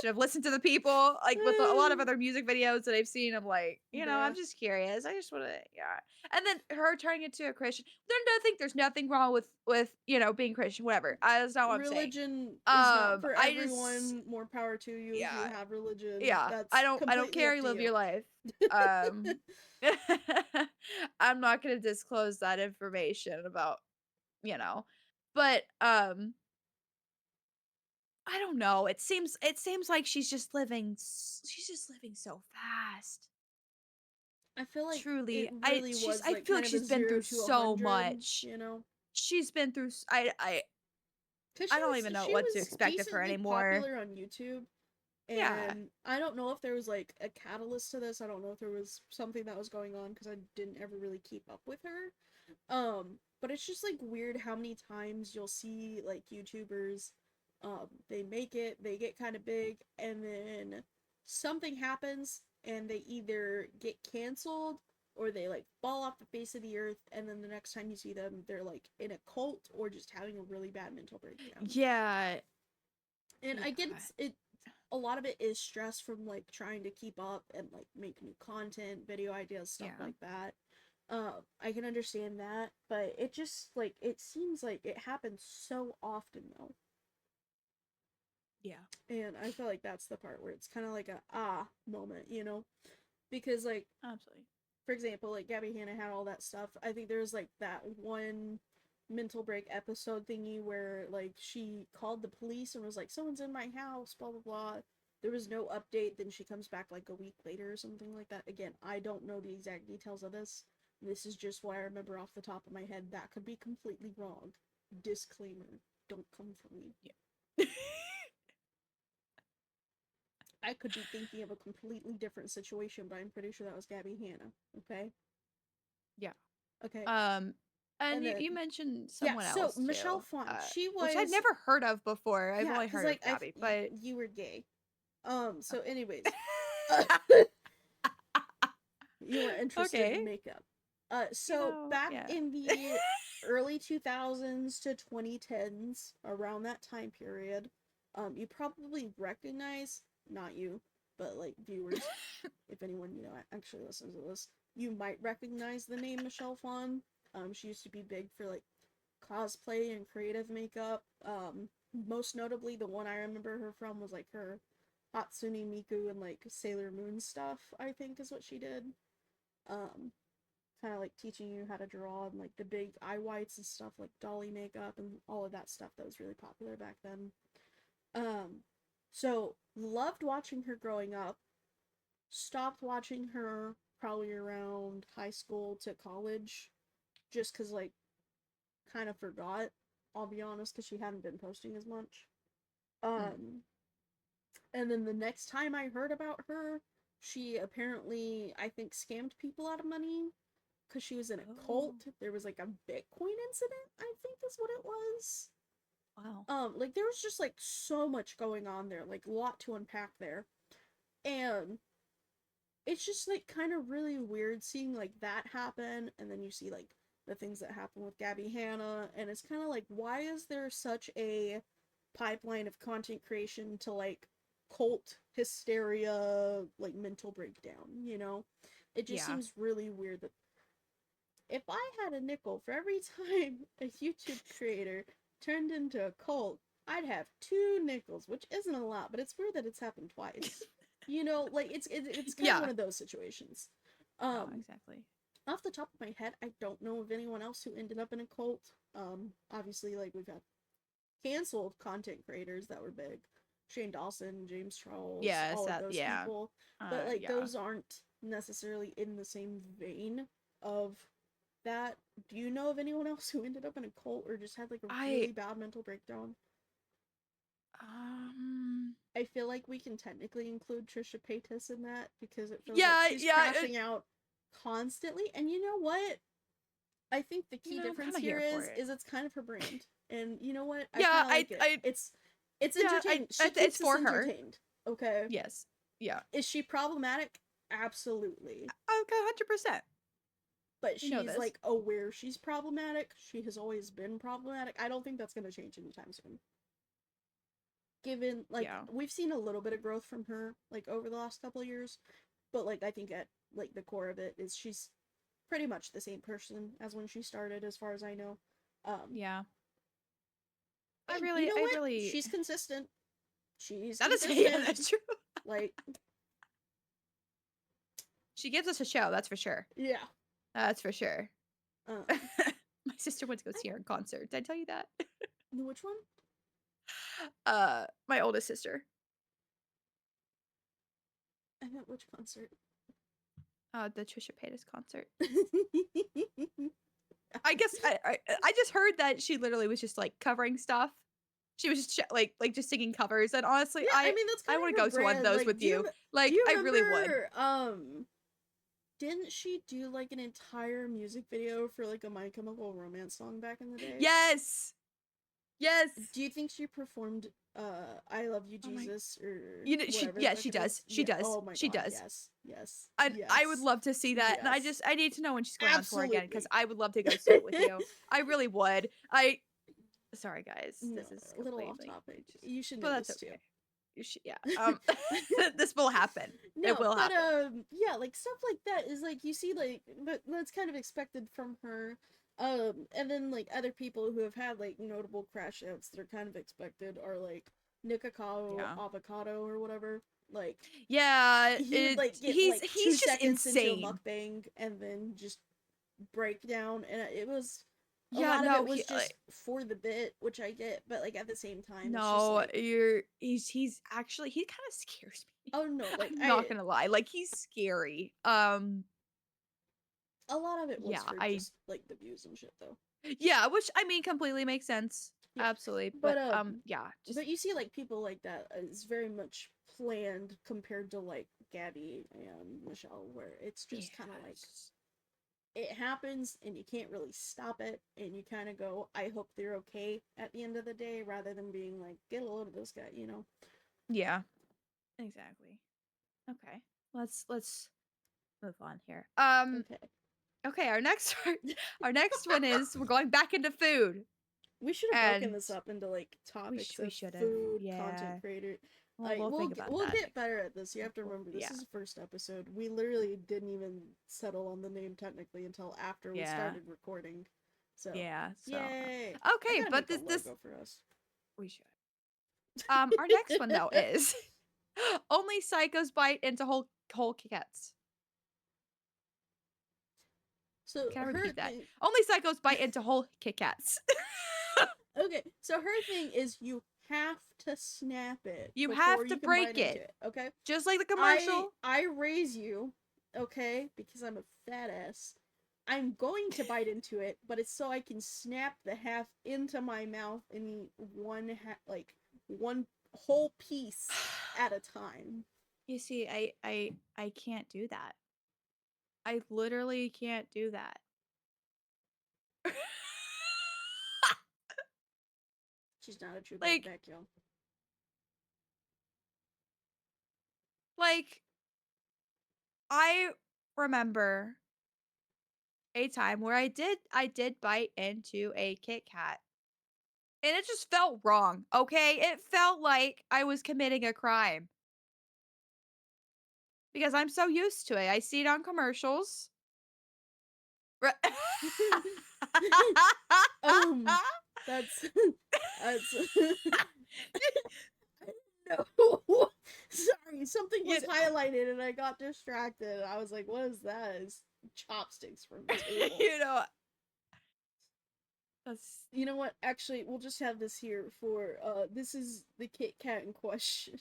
Should have listened to the people. Like with a lot of other music videos that I've seen, I'm like, I'm Bruh. just curious. I just wanna yeah. And then her turning into a Christian. There's nothing wrong with, being Christian, whatever. That's not what I'm saying. Religion is not for I just everyone. More power to you if you yeah, have religion. yeah. That's I don't completely care, up you to live you. your life. Um I'm not gonna disclose that information about, you know. But I don't know. It seems like she's just living so fast. I feel like it Truly. really was I like feel kind like of a she's been zero through to a so hundred, much. you know? She's been through Because I don't even know she what to was expect of her decently anymore. popular on YouTube, Yeah. and I don't know if there was like a catalyst to this. I don't know if there was something that was going on because I didn't ever really keep up with her. But it's just like weird how many times you'll see like YouTubers, they make it, they get kind of big, and then something happens and they either get canceled or they like fall off the face of the earth, and then the next time you see them, they're like in a cult or just having a really bad mental breakdown. Yeah. And I get Yeah. it, a lot of it is stress from like trying to keep up and like make new content, video ideas, stuff Yeah. like that. I can understand that, but it just like it seems like it happens so often though. Yeah. And I feel like that's the part where it's kind of like a moment, because like Absolutely. for example, like Gabby Hanna had all that stuff. I think there was like that one mental break episode thingy where like she called the police and was like, "Someone's in my house," blah blah blah. There was no update. Then she comes back like a week later or something like that. Again, I don't know the exact details of this. This is just what I remember off the top of my head. That could be completely wrong. Disclaimer: don't come for me. Yeah. I could be thinking of a completely different situation, but I'm pretty sure that was Gabby Hanna. Okay. Yeah. Okay. Um, and And then you mentioned yeah, someone so else Michelle too, Phan, she which I'd was never heard of before. I've yeah, only because heard like of Gabby, but you were gay. So okay. anyways, you were interested in Okay. makeup. So back Yeah. in the early 2000s to 2010s, around that time period, you probably recognize, not you, but like viewers, if anyone, actually listens to this, you might recognize the name Michelle Phan. She used to be big for like cosplay and creative makeup. Most notably, the one I remember her from was like her Hatsune Miku and like Sailor Moon stuff, I think is what she did. Um, Kind of like teaching you how to draw and like the big eye whites and stuff, like dolly makeup and all of that stuff that was really popular back then. Um, so loved watching her growing up. Stopped watching her probably around high school to college, just because like kind of forgot. I'll be honest, because she hadn't been posting as much. Mm. Um, and then the next time I heard about her, she apparently, I think, scammed people out of money because she was in a Oh. cult. There was like a Bitcoin incident, I think is what it was. Wow. Like there was just like so much going on there, like a lot to unpack there. And it's just like kind of really weird seeing like that happen, and then you see like the things that happen with Gabby Hanna, and it's kind of like, why is there such a pipeline of content creation to like cult hysteria, like mental breakdown, you know? It just Yeah. seems really weird that if I had a nickel for every time a YouTube creator turned into a cult, I'd have 2 nickels, which isn't a lot, but it's weird that it's happened twice. You know, like it's kind of Yeah. one of those situations. No, Um, exactly. Off the top of my head, I don't know of anyone else who ended up in a cult. Obviously, like we've had canceled content creators that were big, Shane Dawson, James Charles, Yes, all of that those yeah. people, but like Yeah. those aren't necessarily in the same vein of that. Do you know of anyone else who ended up in a cult or just had like a I really bad mental breakdown? um I feel like we can technically include Trisha Paytas in that because it feels like yeah, she's yeah, crashing out constantly. And you know what? I think the you key know, I'm kind difference of here here for it. is it's kind of her brand. And you know what? I Yeah, kind of like it. It's yeah, entertaining. She it's keeps us for her. entertained. Okay. Yes. Yeah. Is she problematic? Absolutely. Okay, 100%. But We know she's this. like aware she's problematic. She has always been problematic. I don't think that's going to change anytime soon. Given like Yeah. we've seen a little bit of growth from her like over the last couple of years, but like I think at like the core of it is she's pretty much the same person as when she started, as far as I know. Um, Yeah. and you know I what? really She's consistent. She's that is yeah, consistent. that's true. Like, She gives us a show, that's for sure. yeah. That's for sure. Um, My sister went to go I, see her in concert. Did I tell you that? which one? My oldest sister. I meant which concert? The Trisha Paytas concert. I guess I just heard that she literally was just like covering stuff. She was just like just singing covers, and honestly, Yeah, I mean that's I kind want of to her go to one of brand. those Like, with you. do Like you I really would. remember? Didn't she do like an entire music video for like a My Chemical Romance song back in the day? Yes, yes. Do you think she performed I Love You Oh my, Jesus or you know whatever the yeah, fuck she it does. is? She Yeah. does. Oh my She god. does. Yes. Yes. I would Yes. love to see that, and Yes. I need to know when she's going on tour again because Absolutely. I would love to go see it with you. I really would. I sorry guys, No, this is a little off completely topic. You should but know that's this too. okay. You should, yeah. This will happen. It No, will but happen. yeah, like stuff like that is like you see like but that's kind of expected from her. And then like other people who have had like notable crash outs that are kind of expected are like Nikakao Yeah. Avocado or whatever. Like Yeah, he would like get like two he's just seconds into a insane. mukbang and then just break down, and it was a Yeah, lot of no, it was just for the bit, which I get, but like at the same time it's just no, like, he's actually he kind of scares me. oh no, like I'm not I gonna lie, like he's scary. a lot of it was Yeah, for I just like the views and shit though. yeah, which I mean completely makes sense. Yeah, Absolutely, but yeah, just but you see like people like that is very much planned compared to like Gabby and Michelle, where it's just kind of like yes. it happens and you can't really stop it, and you kind of go, I hope they're okay at the end of the day, rather than being like, get a load of this guy, you know. Yeah, exactly. Okay. Let's move on here. Okay. Okay, our next one is we're going back into food. We should have broken And this up into like topics we of should have. food, content Yeah. creator. Well, we'll think about We'll that get next better at this. You have to remember this yeah. is the first episode. We literally didn't even settle on the name technically until after we Yeah. started recording. So, Yeah. So yay! I okay, gotta but make a this logo for us. we should. Our next one though is only psychos bite into whole cats. So Can I her repeat that? thing. Only psychos bite into whole Kit Kats. Okay, so her thing is you have to snap it You before have to you can bite break into it. it. Okay. Just like the I commercial. I raise you, okay, because I'm a fat ass. I'm going to bite into it, but it's so I can snap the half into my mouth and eat like one whole piece at a time. You see, I can't do that. I literally can't do that. She's not a true Like, backpack, y'all. like I remember a time where I did bite into a Kit Kat. And it just felt wrong, okay? It felt like I was committing a crime because I'm so used to it. I see it on commercials. Ri um, that's that's. No, sorry, something You was know highlighted and I got distracted. I was like, "What is that?" It's chopsticks from the table. you know, that's You know what? Actually, we'll just have this here for this is the Kit Kat in question.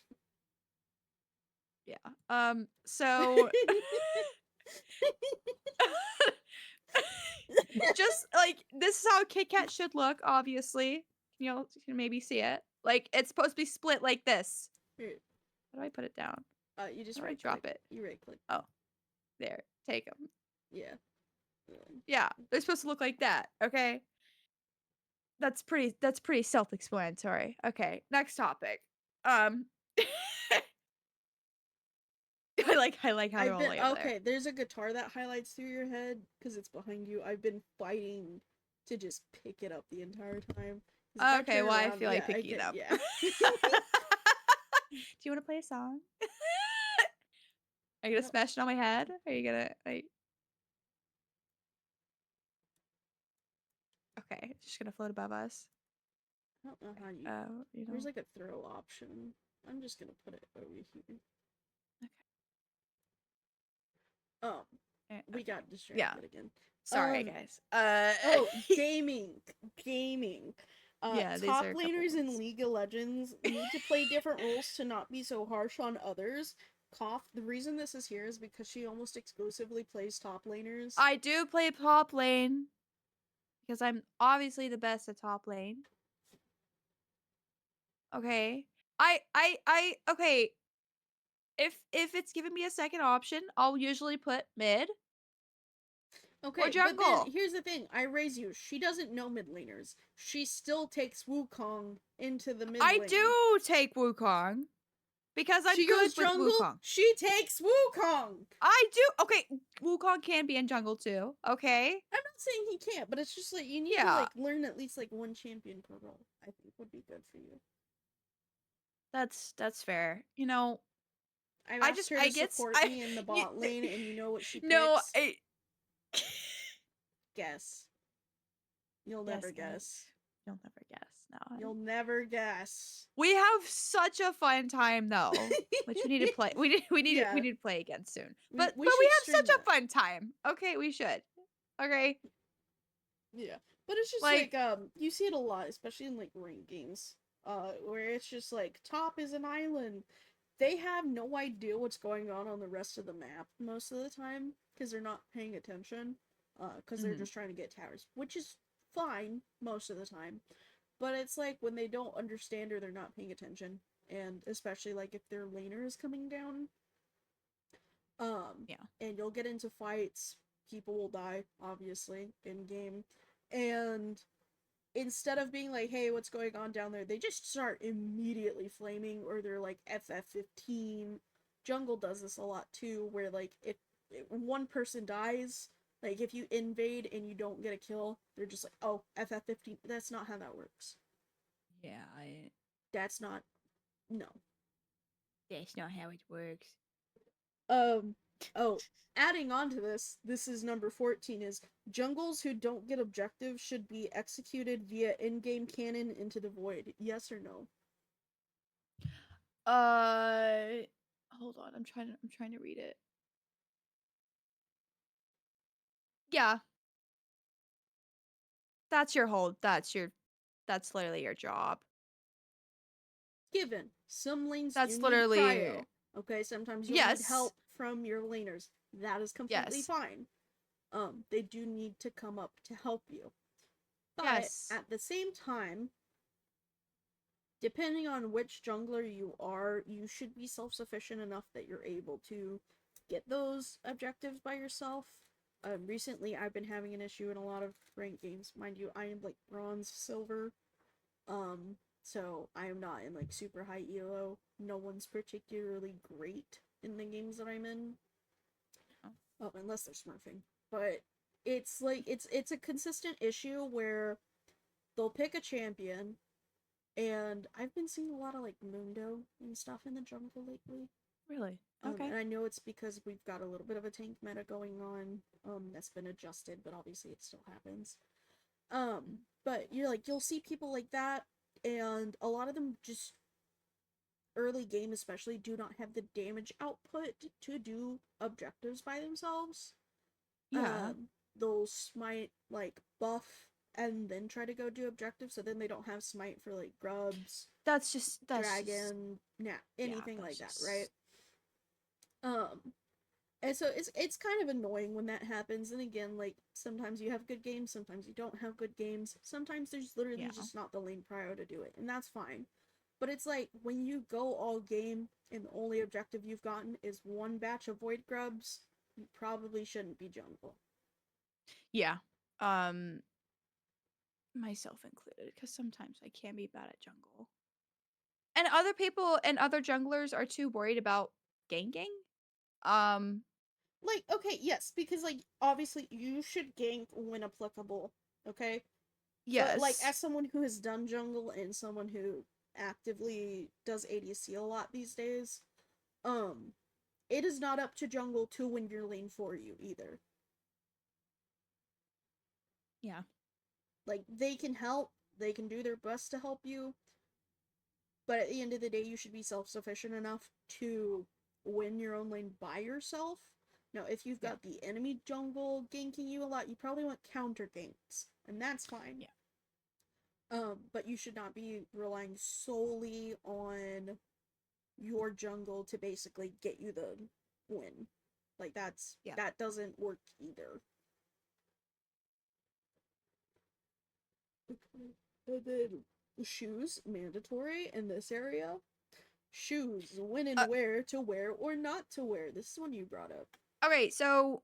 yeah. So just like this is how a Kit Kat should look, obviously. You can maybe see it. Like it's supposed to be split like this. Here, How do I put it down? you just How do I right drop click. it? You right click. Oh, there. Take them. Yeah. Yeah, they're supposed to look like that, okay? That's pretty self-explanatory. Okay, next topic. Um I like how they're I've all been laying over there. okay. There's a guitar that highlights through your head because it's behind you. I've been fighting to just pick it up the entire time. Because if I Okay, turn well I around, feel yeah, like I picking it get up. yeah. Do you want to play a song? Are you gonna No, smash it on my head? Are you gonna okay, it's just gonna float above us. I don't know how you. You There's know. like a throw option. I'm just gonna put it over here. Okay. Oh, we Okay. got Yeah. distracted again. Sorry, Um. guys. Oh, gaming. Yeah, these Top are a couple laners in ones. League of Legends need to play different roles to not be so harsh on others. Cough. The reason this is here is because she almost exclusively plays top laners. I do play top lane because I'm obviously the best at top lane. Okay. Okay. If it's giving me a second option, I'll usually put mid or Okay, but then jungle. here's the thing. I raise you. She doesn't know mid laners. She still takes Wukong into the mid I lane. do take Wukong because I'm She goes good with jungle. Wukong. She takes Wukong. I do. Okay, Wukong can be in jungle too. Okay. I'm not saying he can't, but it's just like you need to Yeah, like learn at least like one champion per role. I think would be good for you. that's fair. You know, I've I asked just her I to guess support I me in the you, bot lane, and you know what she no, picks? I Guess. You'll yes, never guys. guess. You'll never guess. No. You'll never guess. We have such a fun time though, which we need to play. We Yeah, need to play again soon. we But we should have stream such a that. fun time. Okay, we should. Okay, Yeah, but it's just like like you see it a lot, especially in like ranked games, where it's just like top is an island. They have no idea what's going on the rest of the map most of the time because they're not paying attention, because they're mhm. just trying to get towers, which is fine most of the time. But it's like when they don't understand or they're not paying attention, and especially like if their laner is coming down, Yeah. and you'll get into fights, people will die, obviously, in game. And instead of being like, hey, what's going on down there, they just start immediately flaming, or they're like FF15. Jungle does this a lot too, where like if one person dies, like if you invade and you don't get a kill, they're just like, oh, FF15. That's not how that works. Yeah, I That's not, no. that's not how it works. Um, oh, adding on to this is number 14 is jungles who don't get objectives should be executed via in-game cannon into the void. Yes or no? Uh hold on. I'm trying to read it. Yeah, that's your whole that's literally your job. Given, some lanes do That's need literally cryo. Okay, sometimes you'll need yes. help from your laners. That is completely Yes. fine. They do need to come up to help you. But Yes. at the same time, depending on which jungler you are, you should be self-sufficient enough that you're able to get those objectives by yourself. Recently, I've been having an issue in a lot of ranked games. Mind you, I am like bronze, silver. Um, So I am not in like super high elo. No one's particularly great in the games that I'm in. Oh, Unless they're smurfing. But it's like it's a consistent issue where they'll pick a champion, and I've been seeing a lot of like Mundo and stuff in the jungle lately. really? Okay. And I know it's because we've got a little bit of a tank meta going on. That's been adjusted, but obviously it still happens. But you're like you'll see people like that, and a lot of them just early game especially do not have the damage output to do objectives by themselves. Yeah. um they'll smite like buff and then try to go do objectives, so then they don't have smite for like grubs, That's just dragon, nah, yeah, anything that's like that, right? just um and so it's kind of annoying when that happens. And again, like sometimes you have good games, sometimes you don't have good games, sometimes there's literally yeah. just not the lane prio to do it, and that's fine. But it's like when you go all game and the only objective you've gotten is one batch of void grubs, you probably shouldn't be jungle. Yeah. Um myself included cuz sometimes I can be bad at jungle. And other people and other junglers are too worried about ganking. Um Like, okay, yes, because like obviously you should gank when applicable, okay? But like yes. as someone who has done jungle and someone who actively does ADC a lot these days, um it is not up to jungle to win your lane for you either. Yeah. Like they can help, they can do their best to help you, but at the end of the day you should be self-sufficient enough to win your own lane by yourself. Now, if you've Yeah. got the enemy jungle ganking you a lot, you probably want counter ganks, and that's fine. Yeah. But you should not be relying solely on your jungle to basically get you the win. Like Yeah. that doesn't work either. Okay. And then shoes mandatory in this area. Shoes, when and Uh, where to wear or not to wear. This is one you brought up. okay, so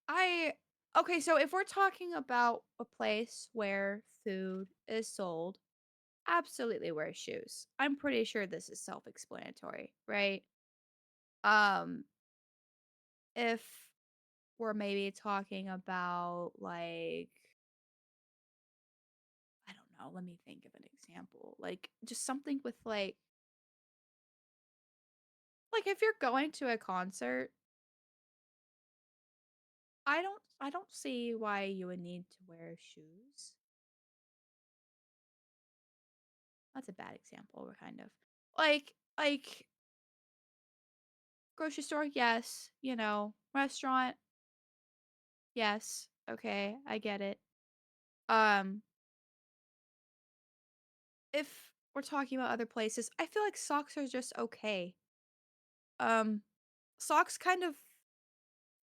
I okay, so if we're talking about a place where food is sold, absolutely wear shoes. I'm pretty sure this is self-explanatory, right? Um if we're maybe talking about like I don't know, let me think of an example. Like just something with like if you're going to a concert, I don't see why you would need to wear shoes. That's a bad example, kind of. Like grocery store, yes, restaurant, yes. Okay, I get it. Um if we're talking about other places, I feel like socks are just okay. Um socks kind of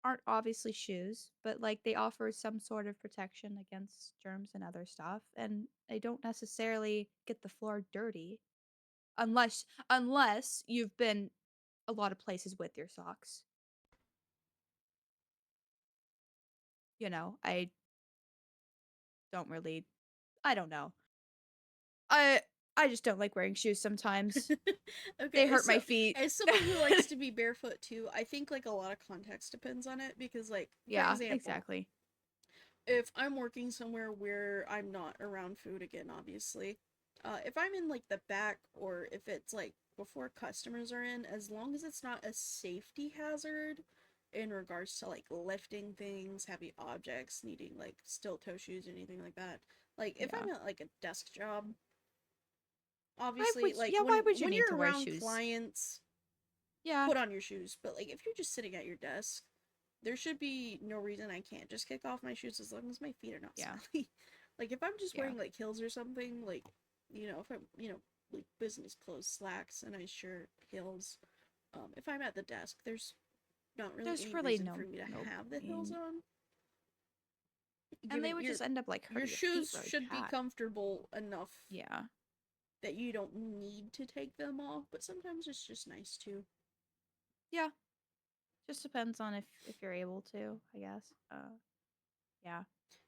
aren't obviously shoes, but like they offer some sort of protection against germs and other stuff, and they don't necessarily get the floor dirty unless you've been a lot of places with your socks. I don't really I don't know. I I just don't like wearing shoes sometimes. They Okay, hurt my so feet. as someone who likes to be barefoot too, I think like a lot of context depends on it because like for Yeah, example, exactly. if I'm working somewhere where I'm not around food again, obviously, if I'm in like the back or if it's like before customers are in, as long as it's not a safety hazard in regards to like lifting things, heavy objects, needing like steel toe shoes or anything like that. Like if Yeah. I'm at like a desk job, obviously like Why would you when need you're to wear around shoes? clients, Yeah. put on your shoes. But like if you're just sitting at your desk, there should be no reason I can't just kick off my shoes as long as my feet are not Yeah. smelly. Like if I'm just Yeah. wearing like heels or something, like if I'm like business clothes, slacks, a nice shirt, heels. If I'm at the desk, there's not really There's any really reason for no me to no have the heels point. on. And they Given would just end up like your hurting your feet shoes really should be bad. comfortable enough Yeah. that you don't need to take them off, but sometimes it's just nice to. Yeah. Just depends on if you're able to, I guess. Yeah.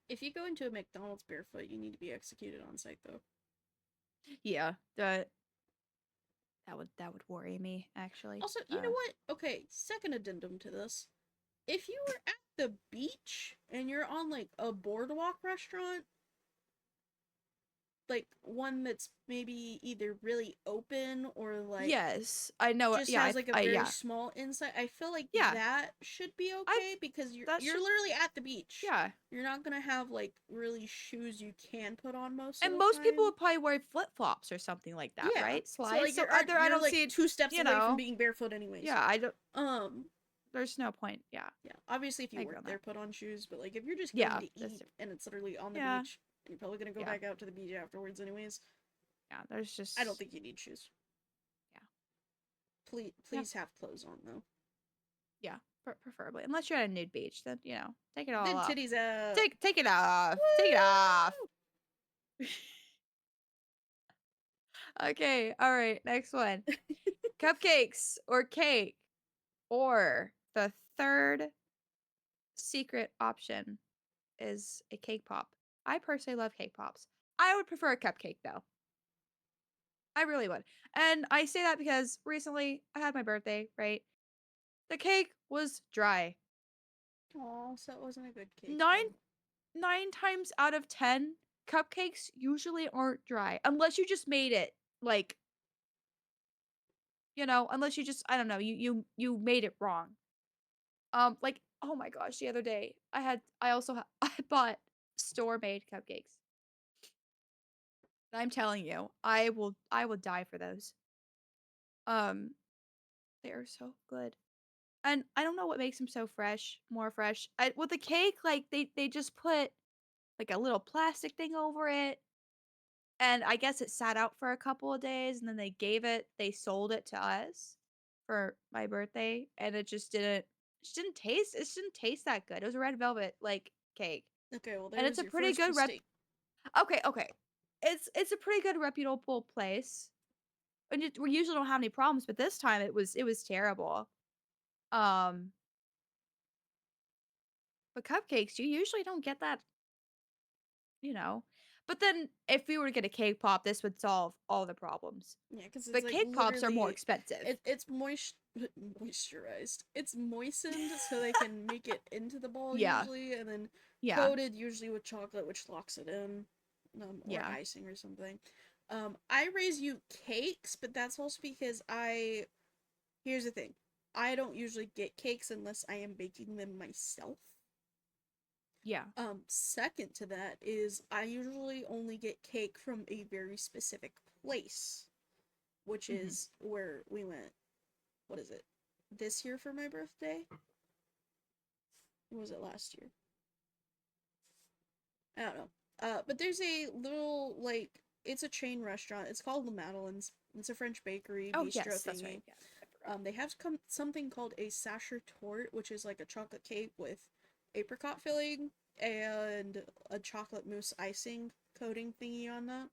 If you go into a McDonald's barefoot, you need to be executed on site though. Yeah, that would worry me actually. Also, you know what? Okay, second addendum to this. If you were at the beach and you're on like a boardwalk restaurant, like one that's maybe either really open or like Yes, I know. just Yeah, has like a I very yeah, small inside, I feel like yeah. that should be I okay because that you're should literally at the beach. yeah. You're not gonna have like really shoes you can put on most of And the most people time. would probably wear flip flops or something like that, Yeah. right? So Slides. like So I, I you're don't like see, two steps you away from know, being barefoot anyways. yeah. I don't. Um There's no point. Yeah, yeah, obviously if I you agree work on there that. put on shoes, but like if you're just going Yeah, to that's eat different. and it's literally on the Yeah, beach and you're probably going to go yeah, back out to the beach afterwards anyways, yeah. There's I don't just think you need shoes. yeah, yeah, Please have clothes on though. yeah. Preferably, unless you're at a nude beach, then take it all Then off. titties out. Take it off. Take it off. Woo! Okay. All right. Next one. Cupcakes or cake, or the third secret option is a cake pop. I personally love cake pops. I would prefer a cupcake though. I really would. And I say that because recently I had my birthday, right? The cake was dry. Aw, so it wasn't a good cake Nine then. 9 times out of 10, cupcakes usually aren't dry unless you just made it like, unless you just I don't know, you made it wrong. Like, oh my gosh, the other day I also I bought store-made cupcakes. I'm telling you, I will die for those. Um, they are so good. And I don't know what makes them so fresh, more fresh. With the cake, like they just put like a little plastic thing over it, and I guess it sat out for a couple of days, and then they sold it to us for my birthday, and it just didn't taste that good. It was a red velvet like cake, Okay, well and it's there's a your pretty first good mistake. Okay. It's a pretty good reputable place. And we usually don't have any problems, but this time it was terrible. Um, but cupcakes, you usually don't get that, you know. But then if we were to get a cake pop, this would solve all the problems. Yeah, because it's But like cake pops are more literally, expensive. it's moisturized. It's moistened so they can make it into the ball Yeah. usually, and then Yeah. coated usually with chocolate, which locks it in, or Yeah. icing or something. I raise you cakes, but that's also because I. Here's the thing, I don't usually get cakes unless I am baking them myself. Yeah. Second to that is I usually only get cake from a very specific place, which Mhm. is where we went. What is it? This year for my birthday? Or was it last year? I don't know. But there's a little like it's a chain restaurant. It's called the Madeleines. It's a French bakery Oh, bistro yes, that's right. thingy. Yeah. I forgot. They have something called a sacher tort, which is like a chocolate cake with apricot filling and a chocolate mousse icing coating thingy on that.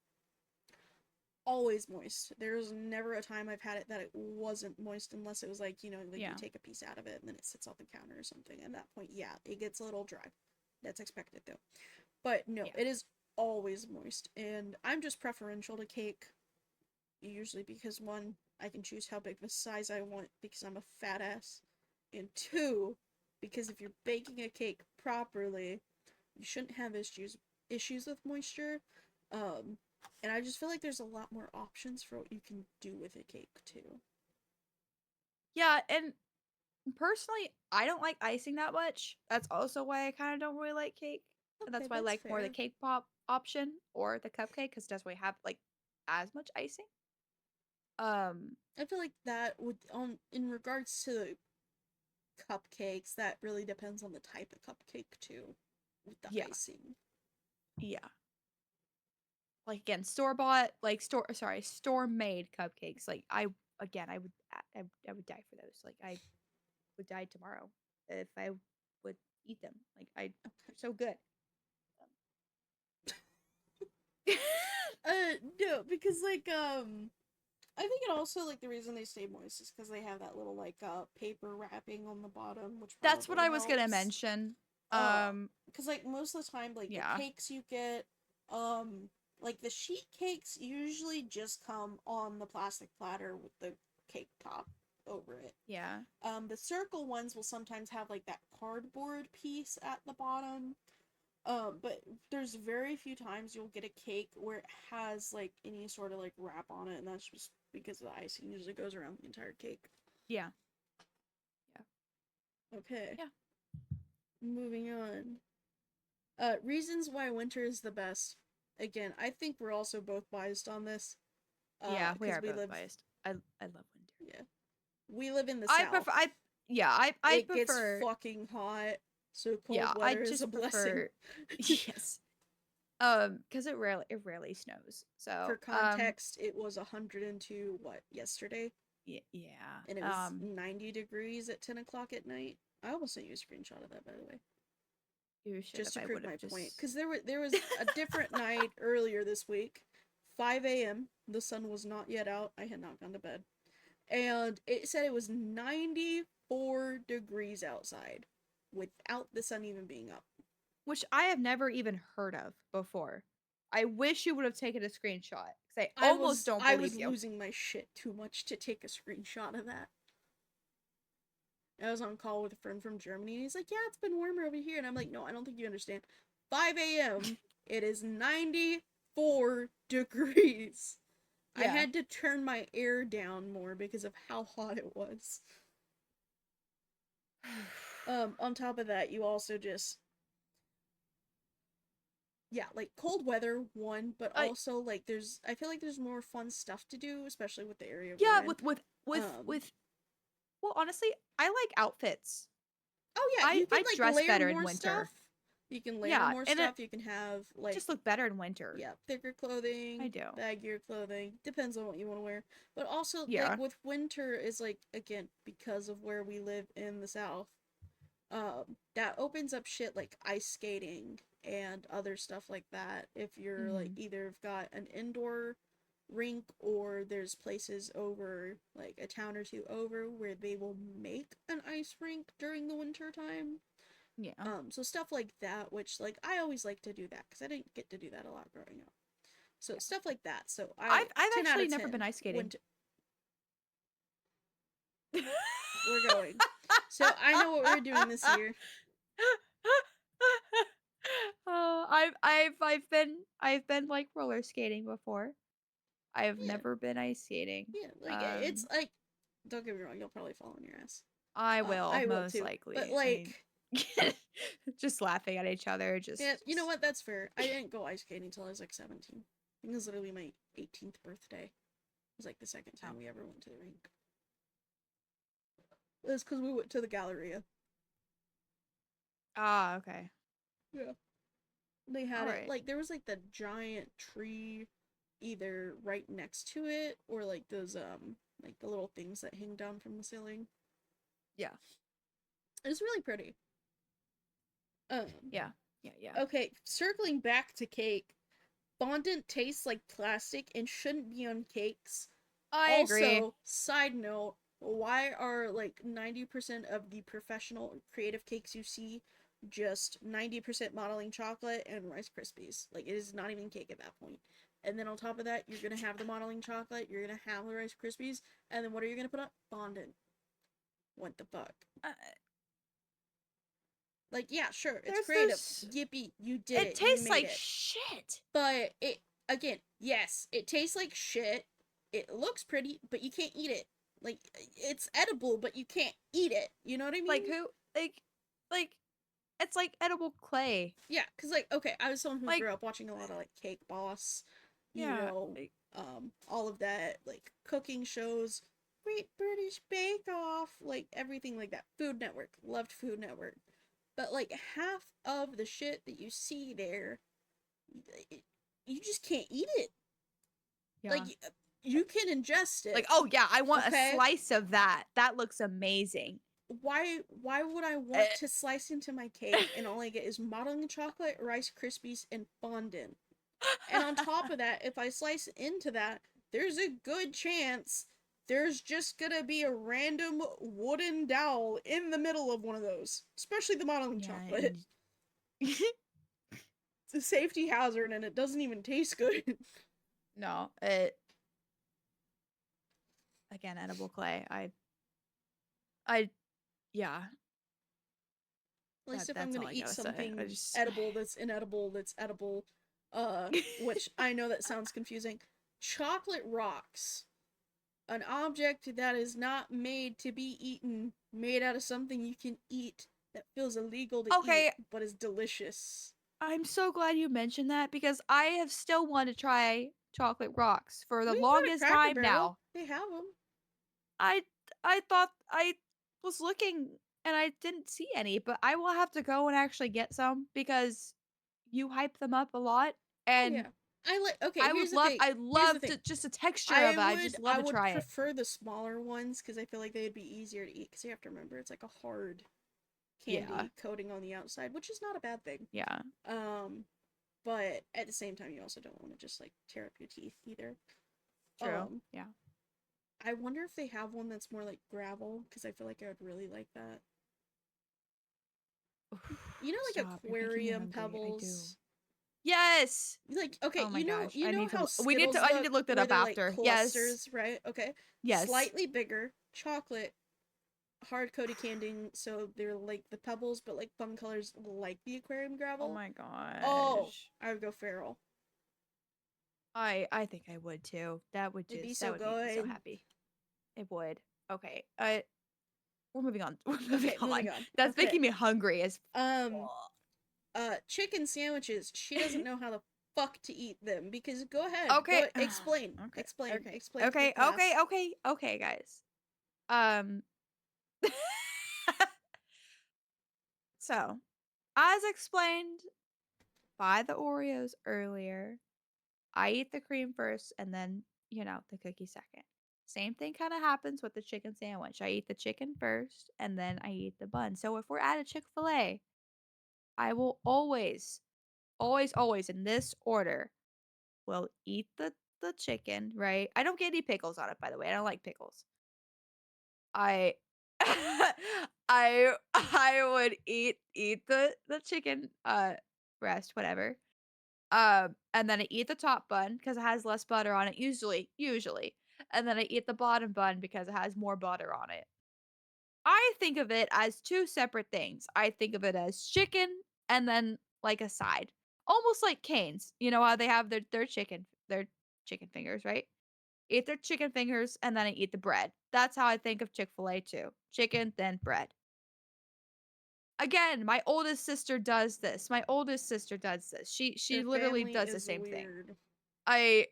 Always moist. There's never a time I've had it that it wasn't moist unless it was like, like you Yeah. take a piece out of it and then it sits on the counter or something. At that point, yeah, it gets a little dry. That's expected though. But no, Yeah. it is always moist. And I'm just preferential to cake, usually because one, I can choose how big of a size I want because I'm a fat ass. And two, because if you're baking a cake properly, you shouldn't have issues with moisture. Um, and I just feel like there's a lot more options for what you can do with a cake too. Yeah, and personally, I don't like icing that much. That's also why I kind of don't really like cake. And Okay, that's why I that's like more the fair. cake pop option or the cupcake because it doesn't really have like as much icing. Um, I feel like that would on in regards to cupcakes, that really depends on the type of cupcake too, with the yeah, icing. yeah. Like again, store bought, like store made cupcakes. Like I would, I would die for those. Like I would die tomorrow if I would eat them. Like they're so good. No, because I think it also like the reason they stay moist is because they have that little like paper wrapping on the bottom, which That's what probably I was gonna helps. mention. Um, because like most of the time, like the Yeah, cakes you get, um, Like the sheet cakes usually just come on the plastic platter with the cake top over it. Yeah. The circle ones will sometimes have like that cardboard piece at the bottom. But there's very few times you'll get a cake where it has like any sort of like wrap on it, and that's just because the icing usually goes around the entire cake. Yeah. Yeah. Okay, Yeah. moving on. Reasons why winter is the best. Again, I think we're also both biased on this. Yeah, we Because are we both live, biased. I love winter. yeah, we live in the I South. prefer I It gets prefer fucking hot, so cold yeah, I weather is a just blessing. prefer yes. Cuz it rarely snows. For So, context, it was 102 what yesterday, yeah. and it was 90 degrees at 10 o'clock at night. I almost sent you a screenshot of that, by the way, You should just have. to I prove would my have point. just Because there was a different night earlier this week, 5 a.m. The sun was not yet out. I had not gone to bed, and it said it was 94 degrees outside, without the sun even being up. which I have never even heard of before. I wish you would have taken a screenshot cuz I I almost was don't I was believe you. losing my shit too much to take a screenshot of that. I was on call with a friend from Germany, and he's like, "Yeah, it's been warmer over here," and I'm like, "No, I don't think you understand. 5 a.m. It is 94 degrees. I Yeah. had to turn my air down more because of how hot it was. On top of that, you also just yeah, like cold weather one, but I also like I feel like there's more fun stuff to do, especially with the area we're yeah, in. Um, well, honestly, I like outfits. oh yeah, I you can I like dress layer better in more stuff. winter. You can layer Yeah, more and stuff. You can have like just look better in winter. yeah, thicker I clothing, do. baggier clothing. Depends on what you want to wear. But also like Yeah. with winter is like again because of where we live in the south. That opens up shit like ice skating and other stuff like that. If you're like Mhm. either got an indoor rink or there's places over like a town or two over where they will make an ice rink during the winter time. Yeah. So stuff like that, which like I always like to do that because I didn't get to do that a lot growing up. So Yeah. stuff like that. So I've 10 out actually of never been 10 ice skating. winter we're going. So I know what we're doing this year. I've been like roller skating before. I've Yeah, never been ice skating. yeah. Like it's Um, like, don't get me wrong, you'll probably fall on your ass. I will I will most too. But likely. I mean, like, just laughing at each other. yeah, you know what? That's fair. I didn't go ice skating until I was like 17. I think it was literally my 18th birthday. It was like the second Oh. time we ever went to the rink. It was because we went to the Galleria. Ah, okay. Yeah. They All had it right. like there was like the giant tree either right next to it or like those like the little things that hang down from the ceiling. Yeah. It was really pretty. Um Yeah. Yeah. Yeah. okay, circling back to cake. Fondant tastes like plastic and shouldn't be on cakes. I agree. Also, side note, why are like 90% of the professional creative cakes you see just 90% modeling chocolate and Rice Krispies? Like, it is not even cake at that point. And then on top of that, you're gonna have the modeling chocolate, you're gonna have the Rice Krispies, and then what are you gonna put on? Fondant. What the fuck? Uh, Like, yeah, sure, it's there's creative. this. Yippee, you did It it, you tastes made like it. shit. But again, yes, it tastes like shit. It looks pretty, but you can't eat it. Like it's edible, but you can't eat it. You know what I mean? Like who? Like it's like edible clay. Yeah, cuz like okay, I was someone who Like grew up watching a lot of like Cake Boss, yeah. Like, all of that like cooking shows, Great British Bake Off, like everything like that. Food Network, loved Food Network. But like half of the shit that you see there, it, you just can't eat it. yeah. Like you can ingest Like, it, oh yeah, I want a okay? slice of that. That looks amazing. Why would I want Eh. to slice into my cake and all I get is modeling chocolate, Rice Krispies, and fondant? And on top of that, if I slice into that, there's a good chance there's just gonna be a random wooden dowel in the middle of one of those, especially the modeling Yeah, chocolate. a safety hazard and it doesn't even taste good. No, it again, edible clay. I yeah, At least if I'm that's gonna all I eat gotta say. I something just edible that's inedible that's edible, which I know that sounds confusing. Chocolate rocks. An object that is not made to be eaten, made out of something you can eat that feels illegal to eat, okay, but is delicious. I'm so glad you mentioned that because I have still wanted to try chocolate rocks for the We can go to longest Cracker time Barrel. now. They have them. I I thought I was looking and I didn't see any, but I will have to go and actually get some because you hype them up a lot Oh and yeah. Okay, here's the thing. I Here's the love thing. to just the texture I of it. I would just love I to would try it. prefer the smaller ones because I feel like they'd be easier to eat because you have to remember it's like a hard Yeah. candy coating on the outside, which is not a bad thing. Yeah. Um, but at the same time, you also don't want to just like tear up your teeth either. True. Um, Yeah. I wonder if they have one that's more like gravel because I feel like I would really like that. You know, like Stop. You're making me aquarium hungry. I do. pebbles. Yes. Like okay, Oh my gosh. you I know need how to we need Skittles to I need to look look that where up they're like after. Yes. clusters, right? Okay, Yes. slightly bigger, chocolate, hard coated candy, so they're like the pebbles, but like fun colors like the aquarium Oh gravel. my Oh, gosh. I would go feral. I think I would too. It'd be That so would make me so good. happy. It would. Okay. We're moving on. We're moving Okay, moving on. on. That's Okay, making me hungry as um, fuck. chicken sandwiches. She doesn't know how the fuck to eat them because go ahead, Okay. go explain, Okay. explain, Okay. explain to the Okay. Okay. class. Okay. Okay, guys. Um so, as explained by the Oreos earlier, I eat the cream first and then, the cookie second. Same thing kind of happens with the chicken sandwich. I eat the chicken first and then I eat the bun. So if we're at a Chick-fil-A, I will always, always, always in this order will eat the chicken, right? I don't get any pickles on it, by the way. I don't like pickles. I I would eat the chicken breast, whatever. And then I eat the top bun because it has less butter on it, usually. And then I eat the bottom bun because it has more butter on it. I think of it as two separate things. I think of it as chicken and then like a side. Almost like Cane's. You know how they have their chicken fingers, right? Eat their chicken fingers and then I eat the bread. That's how I think of Chick-fil-A too. Chicken, then bread. Again, my oldest sister does this. My oldest sister does this. She Your literally family does the is same thing. weird. I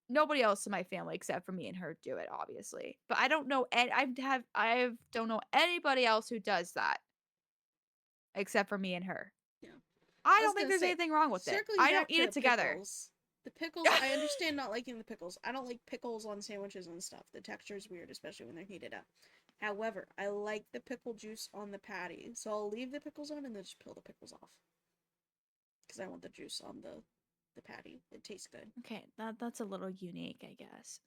Nobody else in my family except for me and her do it, obviously. But I don't know and I don't know anybody else who does that except for me and her. Yeah. I I was don't think gonna there's say, anything wrong with it. circling I don't back eat to it the together. pickles. The pickles, I understand not liking the pickles. I don't like pickles on sandwiches and stuff. The texture is weird, especially when they're heated up. However, I like the pickle juice on the patty, so I'll leave the pickles on and then just peel the pickles off because I want the juice on the patty. It tastes good. Okay, that's a little unique, I guess.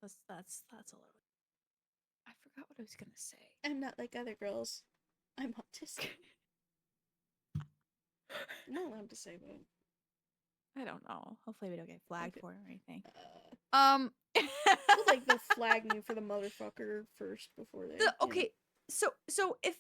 That's a little. I forgot what I was gonna say. I'm not like other girls. I'm autistic. I'm not allowed to say that. I don't know. Hopefully we don't get flagged Okay. for it or anything. Uh, Um well, like they'll flag me for the motherfucker first before they, you know. okay, so if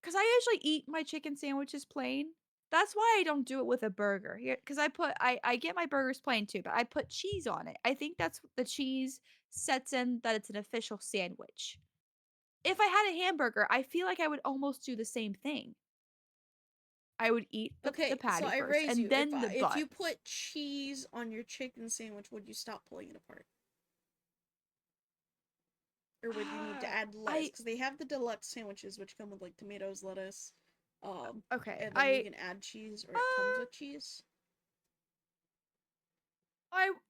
because I usually eat my chicken sandwiches plain. That's why I don't do it with a burger. Here, because I get my burgers plain too, but I put cheese on it. I think that's the cheese sets in that it's an official sandwich. If I had a hamburger, I feel like I would almost do the same thing. I would eat the Okay, so patty I first raise and you. then the If you buns. put cheese on your chicken sandwich, would you stop pulling it apart, or would you need to add lettuce? I Because they have the deluxe sandwiches, which come with like tomatoes, lettuce, okay. and then you can add cheese, or it comes with cheese.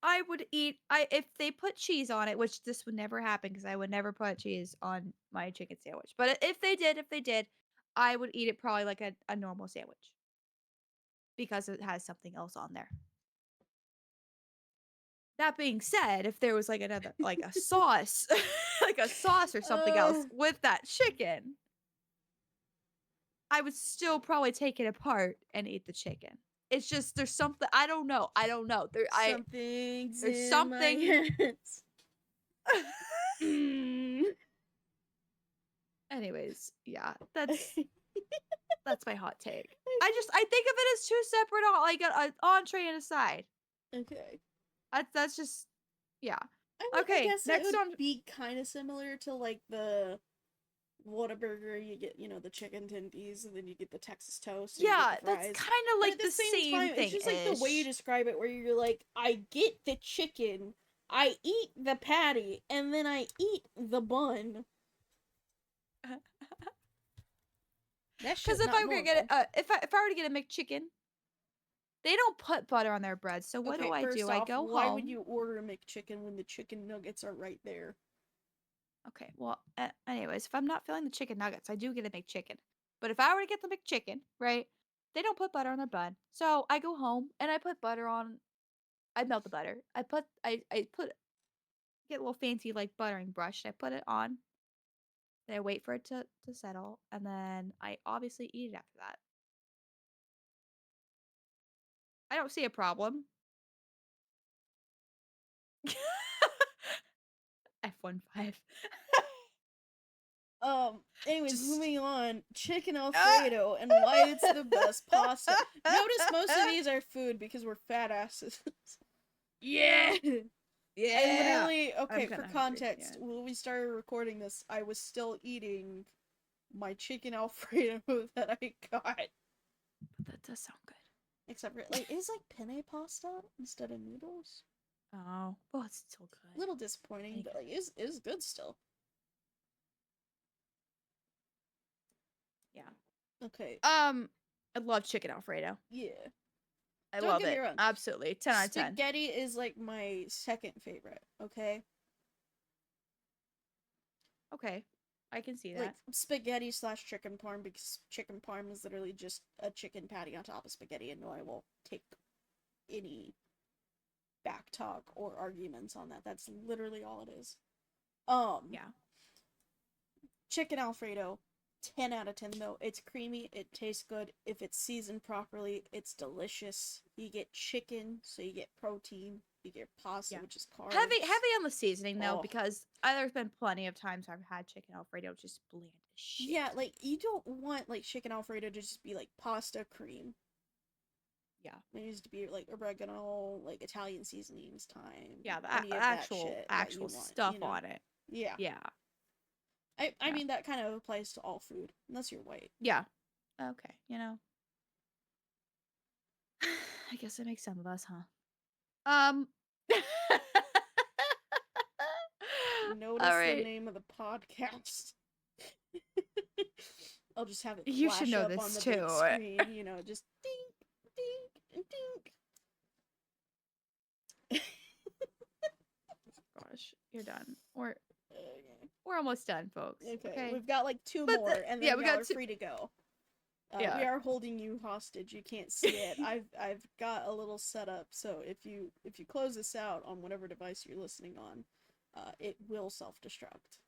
I would eat I if they put cheese on it, which this would never happen because I would never put cheese on my chicken sandwich. But if they did, I would eat it probably like a normal sandwich because it has something else on there. That being said, if there was like another like a sauce, like a sauce or something else uh, with that chicken, I would still probably take it apart and eat the chicken. It's just there's something I don't know. I don't know. Something's There's in my something. hands. Mm. Anyways, yeah, that's my hot take. I think of it as two separate like an entree and a side. Okay. That's just yeah. I mean, I Okay, guess it next would on be kind of similar to like the Whataburger. You get, the chicken tendies, and then you get the Texas toast, and you get the yeah, that's fries. kind of But at like the the same same time, it's thing just like the way you ish. describe it, where you're like, I get the chicken, I eat the patty, and then I eat the bun. That Because shit if not I were to get normal. if I were to get a McChicken, they don't put butter on their bread. So what Okay, do? first I off, go why would home. you order a McChicken when the chicken nuggets are right there? Okay, well, anyways, if I'm not feeling the chicken nuggets, I do get a McChicken. But if I were to get the McChicken, right, they don't put butter on their bun. So I go home and I put butter on. I melt the butter. I put get a little fancy like buttering brush. And I put it on. Then I wait for it to settle, and then I obviously eat it after that. I don't see a problem. F15. Anyways, Just moving on. Chicken ah! Alfredo and why it's the best pasta. Notice most of these are food because we're fat asses. Yeah. I Yeah. literally, I'm okay, for kinda hungry. Yeah. context, when we started recording this, I was still eating my chicken Alfredo that I got. But that does sound good. Except for, like, it's like penne pasta instead of noodles. Oh, well, it's still A good. little disappointing, Any but, good. like, it's good still. Yeah. Okay, I love chicken Alfredo. yeah. I Don't love get me it. wrong. Absolutely. 10 out of 10. Spaghetti is, like, my second favorite, okay? Okay. I can see Like that. spaghetti slash chicken parm, because chicken parm is literally just a chicken patty on top of spaghetti, and no, I will take any back talk or arguments on that. That's literally all it is. Um, Yeah. Chicken Alfredo, 10 out of 10 though. It's creamy, it tastes good. If it's seasoned properly, it's delicious. You get chicken, so you get protein. You get pasta, Yeah. which is Heavy carbs. heavy on the seasoning though, Oh, because there's been plenty of times I've had chicken Alfredo just bland as yeah, shit. like you don't want like chicken Alfredo to just be like pasta cream. Yeah. There needs to be like oregano, like Italian seasonings, thyme, Yeah, the any of that actual shit that you actual want, stuff on it. Yeah. Yeah. I Yeah. mean that kind of applies to all food, unless you're white. Yeah. Okay, I guess it makes some of us, huh? Um All Notice the right. name of the podcast. I'll just have it You should flash know up on this the big too. screen, just dink, dink, and dink. Gosh, you're done. We're Okay. we're almost done, folks. Okay, Okay. we've got like two But more, and yeah, then we y'all got are two. free to go. We Yeah. are holding you hostage. You can't see it. I've got a little setup, so if you close this out on whatever device you're listening on, it will self destruct.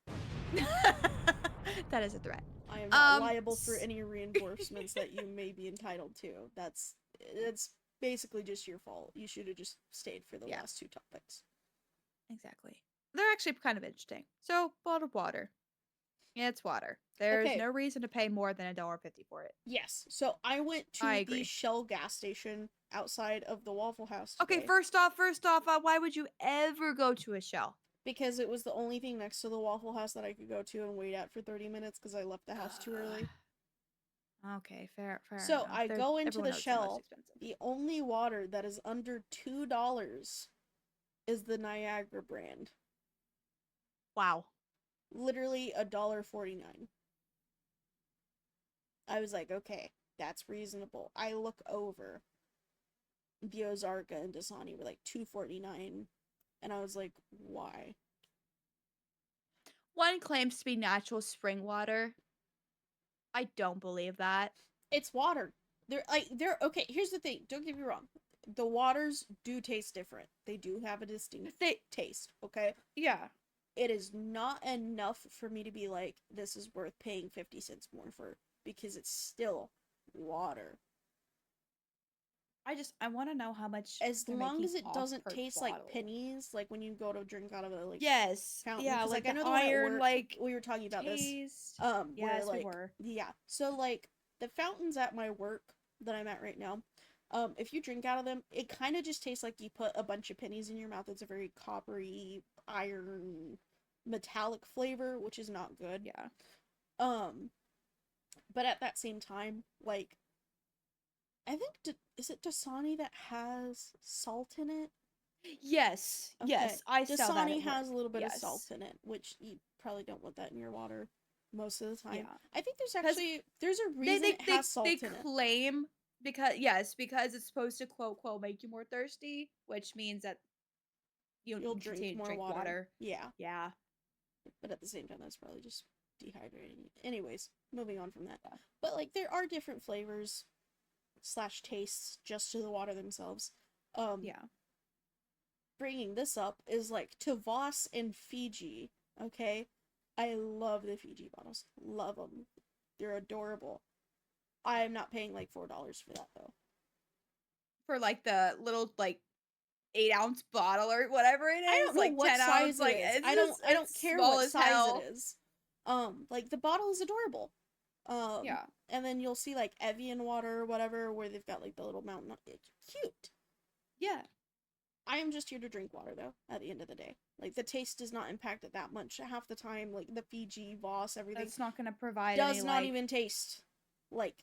That is a threat. I am not Um, liable for s- any reimbursements that you may be entitled to. That's basically just your fault. You should have just stayed for the yeah, last two topics. exactly. They're actually kind of interesting. So, bottled water. Yeah, it's water. There's Okay, no reason to pay more than $1.50 for it. yes. So I went I to the agree. Shell gas station outside of the Waffle House Okay, today first off, why would you ever go to a Shell? because it was the only thing next to the Waffle House that I could go to and wait at for 30 minutes because I left the house too early. Okay, fair So enough. I go into Everyone the knows the most Shell. expensive. The only water that is under $2 is the Niagara brand. Wow. Literally $1.49. I was like, okay, that's reasonable. I look over. The Ozarka and Dasani were like $2.49, and I was like, why? One claims to be natural spring water. I don't believe that. It's water. They're okay. Here's the thing. Don't get me wrong. The waters do taste different. They do have a distinct They taste. Okay, yeah. it is not enough for me to be like, this is worth paying 50 cents more for because it's still water. I want to know how much As they're long making as it off doesn't per taste like bottle. pennies, like when you go to drink out of a like Yes. fountain, Yeah, because like like I the know the one at iron work like we were talking about this, taste. where Yes, we like were. yeah, so like the fountains at my work that I'm at right now, if you drink out of them, it kind of just tastes like you put a bunch of pennies in your mouth. It's a very coppery, iron, metallic flavor, which is not good. Yeah. Um, but at that same time, like I think is it Dasani that has salt in it? Yes. Okay, Yes, I saw that Dasani at has work. a little bit of salt Yes. in it, which you probably don't want that in your water most of the time. Yeah. I think Cuz there's a they reason they it they has they salt in it. claim because it's supposed to quote make you more thirsty, which means that You'll you drink continue to more drink water. water. Yeah, Yeah. but at the same time, that's probably just dehydrating. Anyways, moving on from that. Yeah. But like, there are different flavors slash tastes just to the water themselves. Um, Yeah. bringing this up is like to Voss and Fiji. Okay, I love the Fiji bottles. Love them. They're adorable. I'm not paying like $4 for that though. For like the little like 8-ounce bottle or whatever it I is, don't know like what 10 ounce, size it like is. it's just I don't it's care small what as size it hell. is. Like the bottle is adorable. Um, Yeah. and then you'll see like Evian water or whatever where they've got like the little mountain. It's cute. Yeah. I am just here to drink water though. At the end of the day, like the taste does not impact it that much. Half the time, like the Fiji, Voss, everything That's not gonna provide any does not like even taste like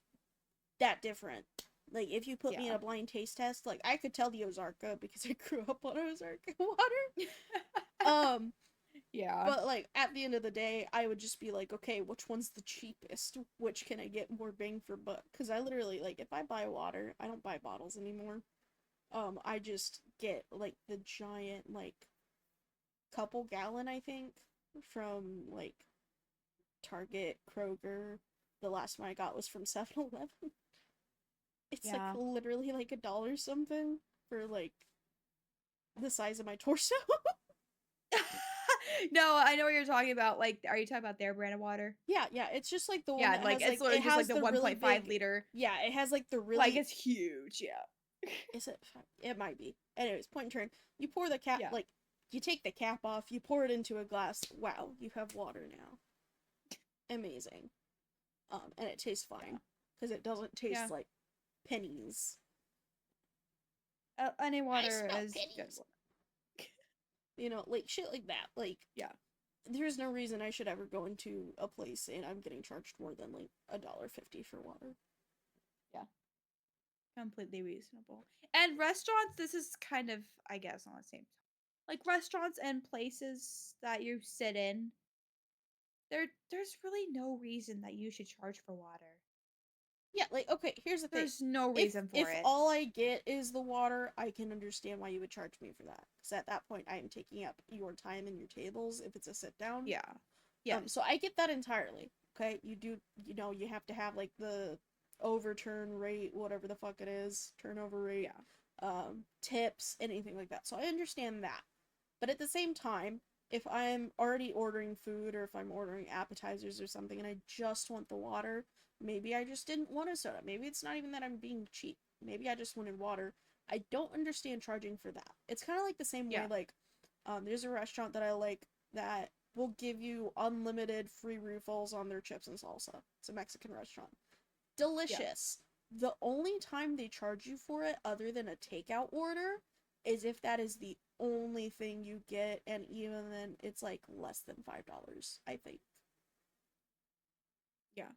that different. Like if you put me in yeah. a blind taste test, like I could tell the Ozarka because I grew up on Ozarka water. Um, Yeah. but like at the end of the day, I would just be like, okay, which one's the cheapest? Which can I get more bang for buck? Because I literally like if I buy water, I don't buy bottles anymore. I just get like the giant like couple gallon I think from like Target, Kroger. The last one I got was from 7-Eleven. It's like Yeah. literally like $1 something for like the size of my torso. No, I know what you're talking about. Like, are you talking about their brand of water? Yeah, yeah, it's just like the one Yeah, that like has it's like literally it just like has the the really 1.5 big. liter. Yeah, it has like the Like really. it's huge. Yeah. Is it? It might be. Anyways, point and turn. You pour the cap Yeah. like you take the cap off. You pour it into a glass. Wow, you have water now. Amazing. And it tastes Yeah. fine because it doesn't Yeah. taste like pennies. Any I water smell is good. pennies. You know, like shit like that. Like Yeah. there's no reason I should ever go into a place and I'm getting charged more than like $1.50 for water. Yeah. Completely reasonable. And restaurants, this is kind of, I guess, on the same time. Like restaurants and places that you sit in, there's really no reason that you should charge for water. Yeah, like okay, here's the thing. There's no If reason for if it. all I get is the water, I can understand why you would charge me for that. Because at that point, I am taking up your time and your tables if it's a sit down. Yeah. Yes. So I get that entirely. Okay, you do, you know, you have to have like the overturn rate, whatever the fuck it is, turnover rate, Yeah. tips, anything like that. So I understand that. But at the same time, if I'm already ordering food or if I'm ordering appetizers or something and I just want the water, maybe I just didn't want a soda. Maybe it's not even that I'm being cheap. Maybe I just wanted water. I don't understand charging for that. It's kind of like the same way Yeah. like there's a restaurant that I like that will give you unlimited free refills on their chips and salsa. It's a Mexican restaurant. Yeah. Delicious. The only time they charge you for it other than a takeout order is if that is the only thing you get, and even then it's like less than $5, I think. Yeah.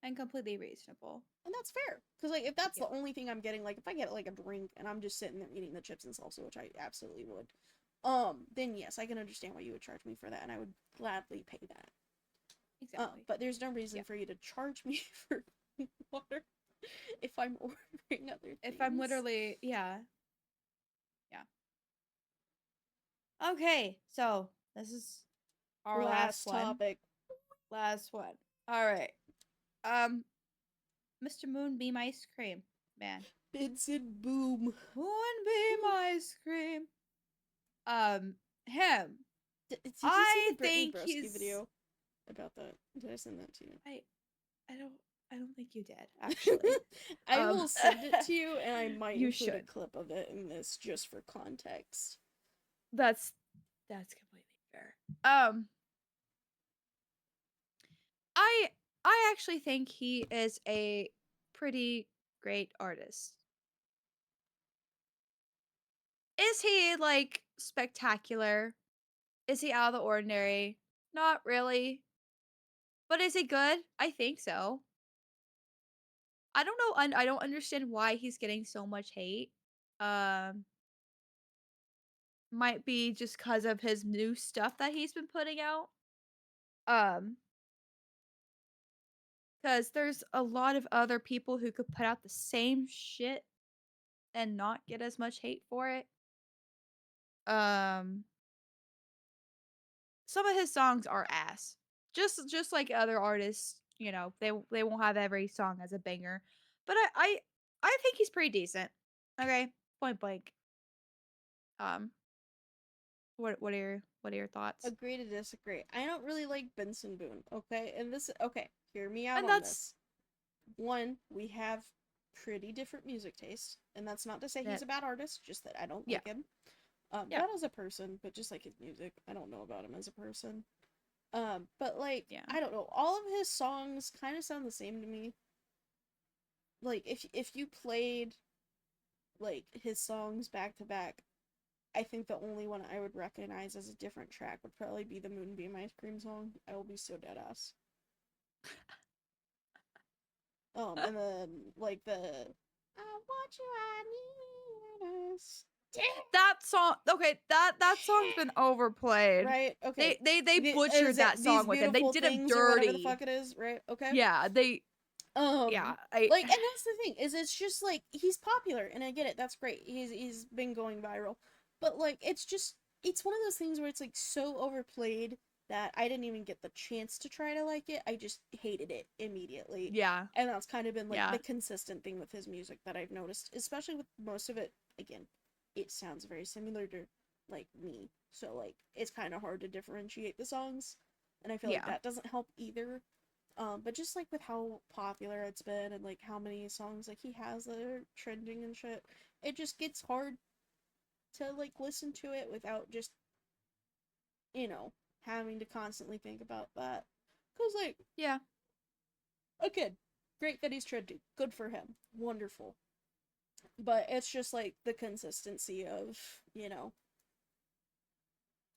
And completely reasonable. And that's fair. Because like if that's Yeah. the only thing I'm getting, like if I get like a drink and I'm just sitting there eating the chips and salsa, which I absolutely would, then yes, I can understand why you would charge me for that, and I would gladly pay that. Exactly. But there's no reason Yeah. for you to charge me for water if I'm ordering other If I'm things. literally, yeah. Yeah. Okay. So, this is our last Last one. topic. Last one. All right. Um Mr. Moonbeam ice cream. Man. Vincent Boom. Moonbeam ice cream. Um him. Did you see I the Brittany think Broski he's video about that? Did I send that to you? I I don't I don't think you did, actually. I Um, will send it to you, and I might you include a should. clip of it in this just for context. That's that's completely fair. Um, I I actually think he is a pretty great artist. Is he like spectacular? Is he out of the ordinary? Not really. But is he good? I think so. I don't know. I don't understand why he's getting so much hate. Um, might be just because of his new stuff that he's been putting out. Um, because there's a lot of other people who could put out the same shit and not get as much hate for it. Um, some of his songs are ass. Just like other artists, they won't have every song as a banger. But I think he's pretty decent. Okay, point blank. Um, what are your thoughts? Agree to disagree. I don't really like Benson Boone, okay? And this, okay, hear me out And on that's this. One, we have pretty different music taste, and that's not to say he's that. a bad artist, just that I don't Yeah, like him. yeah, Not as a person, but just like his music. I don't know about him as a person. But like, yeah, I don't know. All of his songs kind of sound the same to me. Like, if you played like his songs back to back, I think the only one I would recognize as a different track would probably be the Moonbeam Ice Cream song. I will be so dead ass. And then like the I want you, I need us. that song. Okay, that song's been overplayed. Right? Okay. They Is butchered it that these song with him. They beautiful did him things or whatever the dirty. fuck it is, right? Okay. Yeah, they. Yeah, I. Like, and that's the thing, is it's just like he's popular and I get it, that's great. He's been going viral. But like it's one of those things where it's like so overplayed that I didn't even get the chance to try to like it. I just hated it immediately. Yeah, And that's kind of been like the yeah, consistent thing with his music that I've noticed, especially with most of it. Again, it sounds very similar to like me. So like it's kind of hard to differentiate the songs. And I feel like yeah, that doesn't help either. But just like with how popular it's been and like how many songs like he has that are trending and shit, it just gets hard to like listen to it without just, you know, having to constantly think about that. Cause like, yeah. again, great that he's trending. Good for him. Wonderful. But it's just like the consistency of, you know,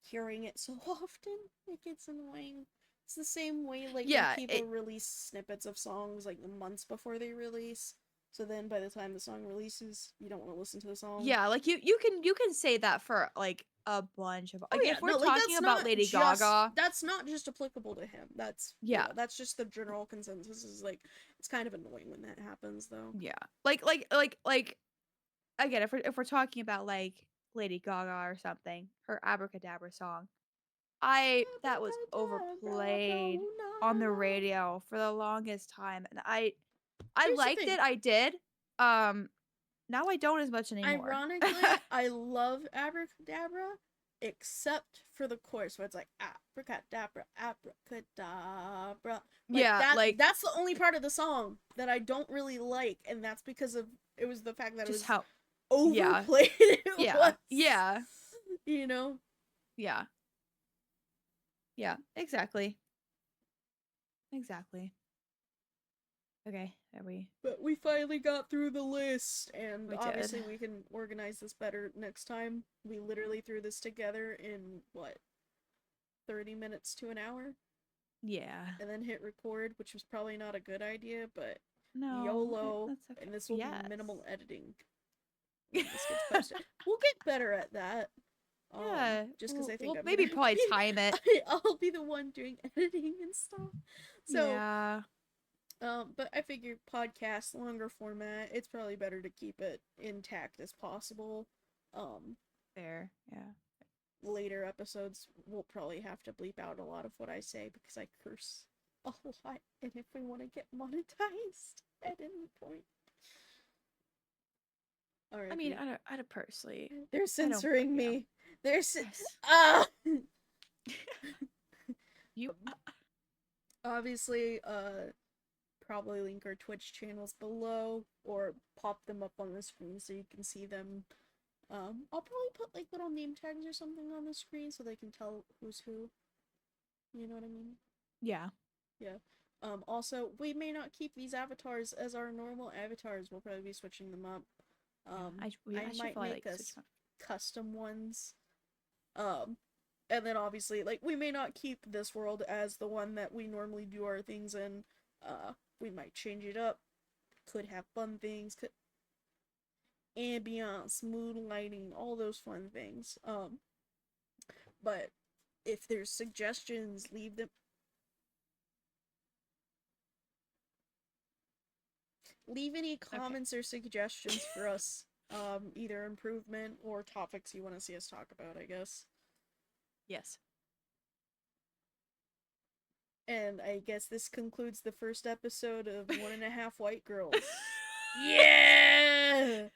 hearing it so often, it gets annoying. It's the same way like when Yeah, people release snippets of songs like the months before they release. So then by the time the song releases, you don't want to listen to the song. yeah, like you can say that for like a bunch of Oh like yeah, if we're no, like talking about Lady Gaga, that's not just applicable to him. That's, you yeah, know, that's just the general consensus is like it's kind of annoying when that happens though. yeah. Like again, if we're talking about like Lady Gaga or something, her Abracadabra song, I that was Abracadabra, overplayed na, on na, the na. radio for the longest time, and I Here's the liked thing. it. I did. Um, Now I don't as much anymore. Ironically, I love Abracadabra, except for the chorus where it's like Abracadabra, Abracadabra. Like Yeah, like that's the only part of the song that I don't really like, and that's because of it was the fact that it just was how. Yeah, overplayed it yeah, was. yeah, You know? yeah, yeah. Exactly, exactly. Okay, are we? But we finally got through the list, and We did. obviously we can organize this better next time. We literally threw this together in what, 30 minutes to an hour? Yeah. And then hit record, which was probably not a good idea, but No, YOLO, that's okay. and this will be Yes. minimal editing when this gets posted. We'll get better at that. Yeah. Just because We'll, I think we'll I'm gonna maybe probably time it. I'll be the one doing editing and stuff. So, Yeah. but I figure podcast, longer format, it's probably better to keep it intact as possible. Um, Fair. Yeah. Later episodes we'll probably have to bleep out a lot of what I say because I curse a lot, and if we want to get monetized at any point. I mean, R.I.P. I don't personally. They're I don't. censoring Yeah. me. They're Yes. ah. You. Obviously, probably link our Twitch channels below or pop them up on the screen so you can see them. I'll probably put like little name tags or something on the screen so they can tell who's who. You know what I mean? Yeah. Yeah. Also, we may not keep these avatars as our normal avatars. We'll probably be switching them up. Yeah. I I should might probably make like switch us them. custom ones. Um, and then obviously, like, we may not keep this world as the one that we normally do our things in. We might change it up. Could have fun things. Could ambiance, mood lighting, all those fun things. But if there's suggestions, leave them. Leave any Okay. comments or suggestions for us. Either improvement or topics you want to see us talk about, I guess. Yes. And I guess this concludes the first episode of One and a Half White Girls. Yeah!